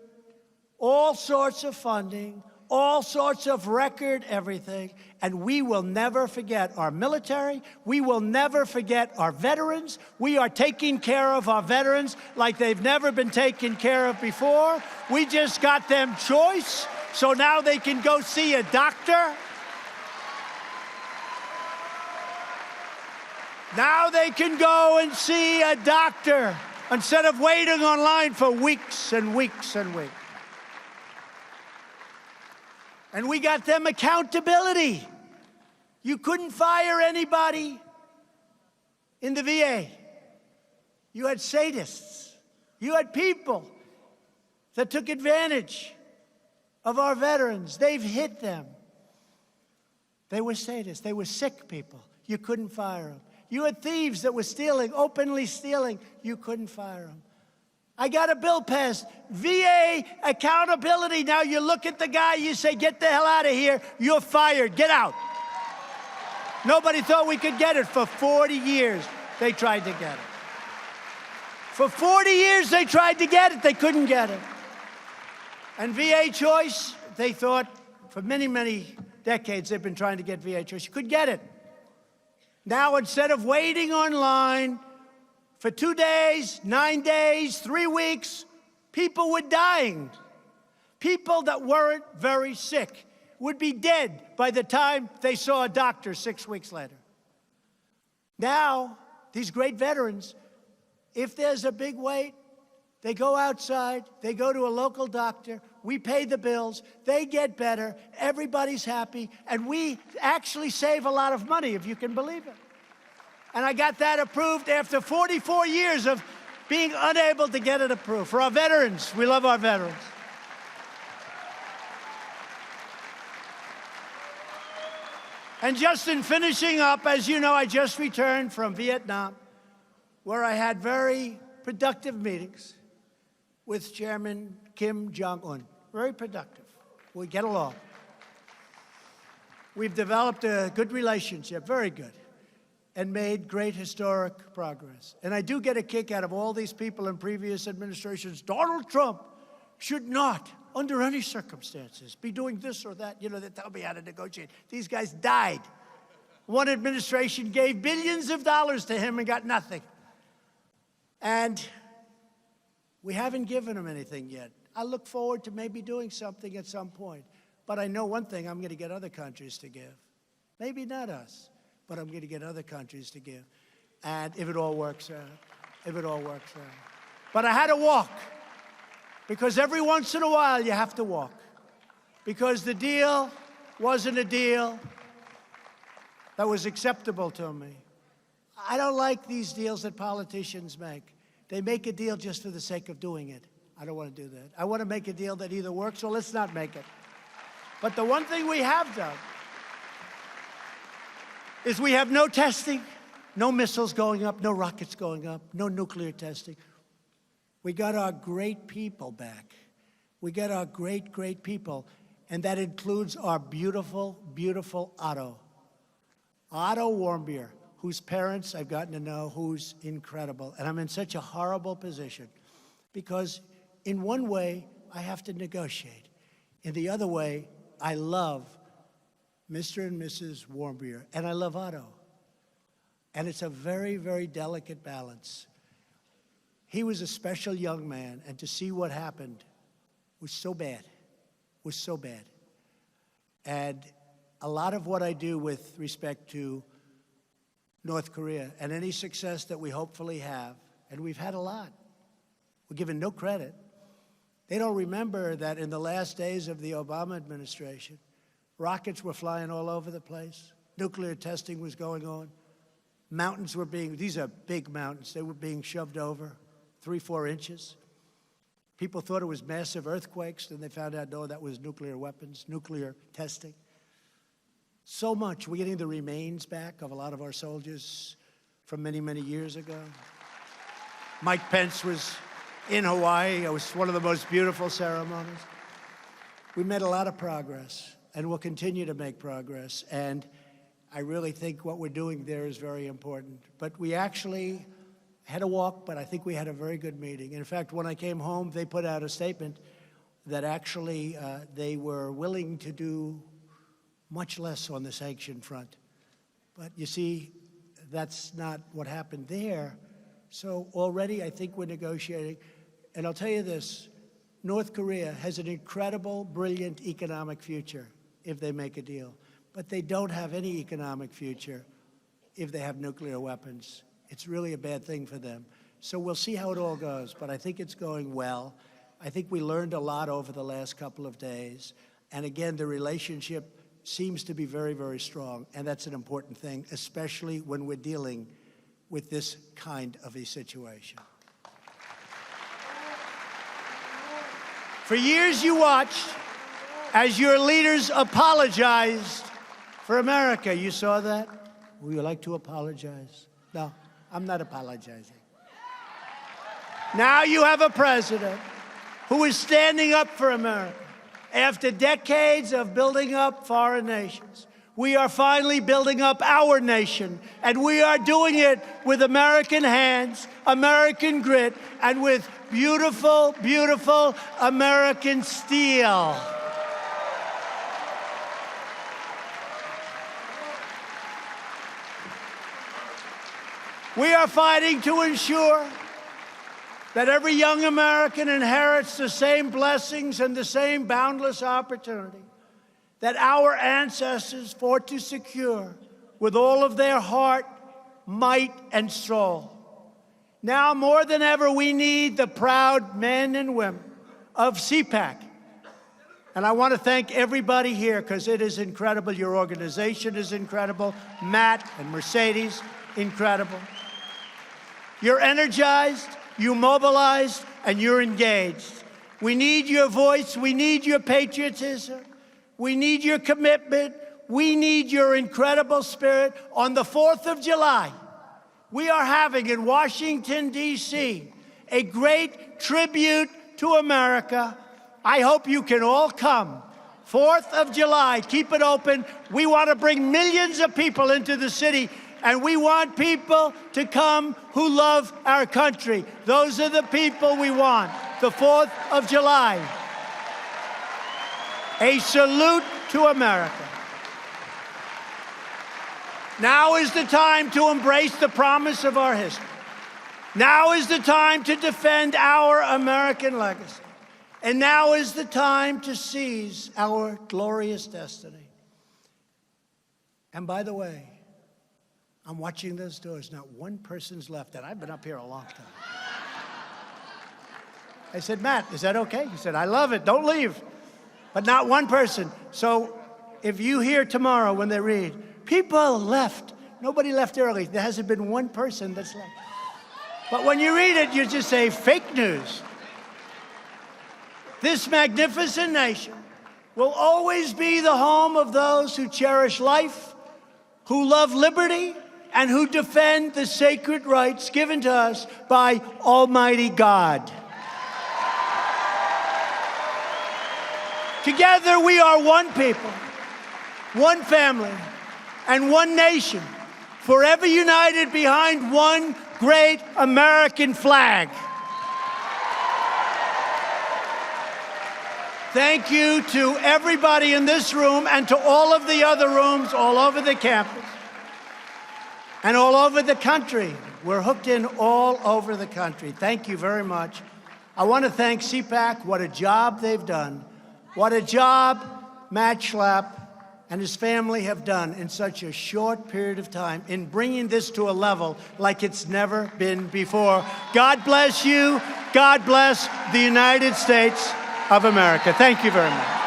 all sorts of funding, all sorts of record everything, and we will never forget our military. We will never forget our veterans. We are taking care of our veterans like they've never been taken care of before. We just got them choice, so now they can go see a doctor. Now they can go and see a doctor instead of waiting online for weeks and weeks and weeks. And we got them accountability. You couldn't fire anybody in the VA. You had sadists. You had people that took advantage of our veterans. They've hit them. They were sadists. They were sick people. You couldn't fire them. You had thieves that were stealing, openly stealing. You couldn't fire them. I got a bill passed, VA accountability. Now you look at the guy, you say, get the hell out of here. You're fired. Get out. Nobody thought we could get it. For 40 years, they tried to get it. For 40 years, they tried to get it. They couldn't get it. And VA choice, they thought for many, many decades, they've been trying to get VA choice. You could get it. Now, instead of waiting online for 2 days, 9 days, 3 weeks, people were dying. People that weren't very sick would be dead by the time they saw a doctor 6 weeks later. Now, these great veterans, If there's a big wait, they go outside, they go to a local doctor, we pay the bills, they get better, everybody's happy, and we actually save a lot of money, if you can believe it. And I got that approved after 44 years of being unable to get it approved. For our veterans, we love our veterans. And just in finishing up, as you know, I just returned from Vietnam, where I had very productive meetings with Chairman Kim Jong-un. Very productive. We get along. We've developed a good relationship, very good, and made great historic progress. And I do get a kick out of all these people in previous administrations. Donald Trump should not, under any circumstances, be doing this or that. You know, they tell me how to negotiate. These guys died. One administration gave billions of dollars to him and got nothing. And we haven't given him anything yet. I look forward to maybe doing something at some point. But I know one thing, I'm going to get other countries to give. Maybe not us, but I'm going to get other countries to give. And if it all works out, if it all works out. But I had to walk, because every once in a while you have to walk. Because the deal wasn't a deal that was acceptable to me. I don't like these deals that politicians make. They make a deal just for the sake of doing it. I don't want to do that. I want to make a deal that either works or let's not make it. But the one thing we have done is we have no testing, no missiles going up, no rockets going up, no nuclear testing. We got our great people back. We got our great, great people. And that includes our beautiful, beautiful Otto. Otto Warmbier, whose parents I've gotten to know, who's incredible. And I'm in such a horrible position because in one way, I have to negotiate. In the other way, I love Mr. and Mrs. Warmbier, and I love Otto. And it's a very, very delicate balance. He was a special young man, and to see what happened was so bad, was so bad. And a lot of what I do with respect to North Korea and any success that we hopefully have, and we've had a lot, we're given no credit. They don't remember that in the last days of the Obama administration, rockets were flying all over the place, nuclear testing was going on, mountains were being, these are big mountains, they were being shoved over 3-4 inches. People thought it was massive earthquakes, then they found out, no, that was nuclear weapons, nuclear testing. So much. We're getting the remains back of a lot of our soldiers from many, many years ago. Mike Pence was in Hawaii. It was one of the most beautiful ceremonies. We made a lot of progress, and we'll continue to make progress. And I really think what we're doing there is very important. But we actually had a walk, but I think we had a very good meeting. In fact, when I came home, they put out a statement that actually they were willing to do much less on the sanction front. But you see, that's not what happened there. So already I think we're negotiating. And I'll tell you this, North Korea has an incredible, brilliant economic future if they make a deal. But they don't have any economic future if they have nuclear weapons. It's really a bad thing for them. So we'll see how it all goes, but I think it's going well. I think we learned a lot over the last couple of days. And again, the relationship seems to be very, very strong, and that's an important thing, especially when we're dealing with this kind of a situation. For years you watched as your leaders apologized for America. You saw that? Would you like to apologize? No, I'm not apologizing. Now you have a president who is standing up for America. After decades of building up foreign nations, we are finally building up our nation, and we are doing it with American hands, American grit, and with beautiful, beautiful American steel. We are fighting to ensure that every young American inherits the same blessings and the same boundless opportunity that our ancestors fought to secure with all of their heart, might, and soul. Now more than ever, we need the proud men and women of CPAC. And I want to thank everybody here because it is incredible. Your organization is incredible. Matt and Mercedes, incredible. You're energized, you mobilized, and you're engaged. We need your voice. We need your patriotism. We need your commitment. We need your incredible spirit. On the 4th of July, we are having in Washington, D.C., a great tribute to America. I hope you can all come. 4th of July, keep it open. We want to bring millions of people into the city, and we want people to come who love our country. Those are the people we want. The 4th of July. A salute to America. Now is the time to embrace the promise of our history. Now is the time to defend our American legacy. And now is the time to seize our glorious destiny. And by the way, I'm watching those doors. Not one person's left, and I've been up here a long time. I said, Matt, is that okay? He said, I love it. Don't leave. But not one person. So if you hear tomorrow when they read, people left. Nobody left early. There hasn't been one person that's left. But when you read it, you just say, fake news. This magnificent nation will always be the home of those who cherish life, who love liberty, and who defend the sacred rights given to us by Almighty God. Together we are one people, one family, and one nation, forever united behind one great American flag. Thank you to everybody in this room and to all of the other rooms all over the campus and all over the country. We're hooked in all over the country. Thank you very much. I want to thank CPAC. What a job they've done. What a job Matt Schlapp and his family have done in such a short period of time in bringing this to a level like it's never been before. God bless you. God bless the United States of America. Thank you very much.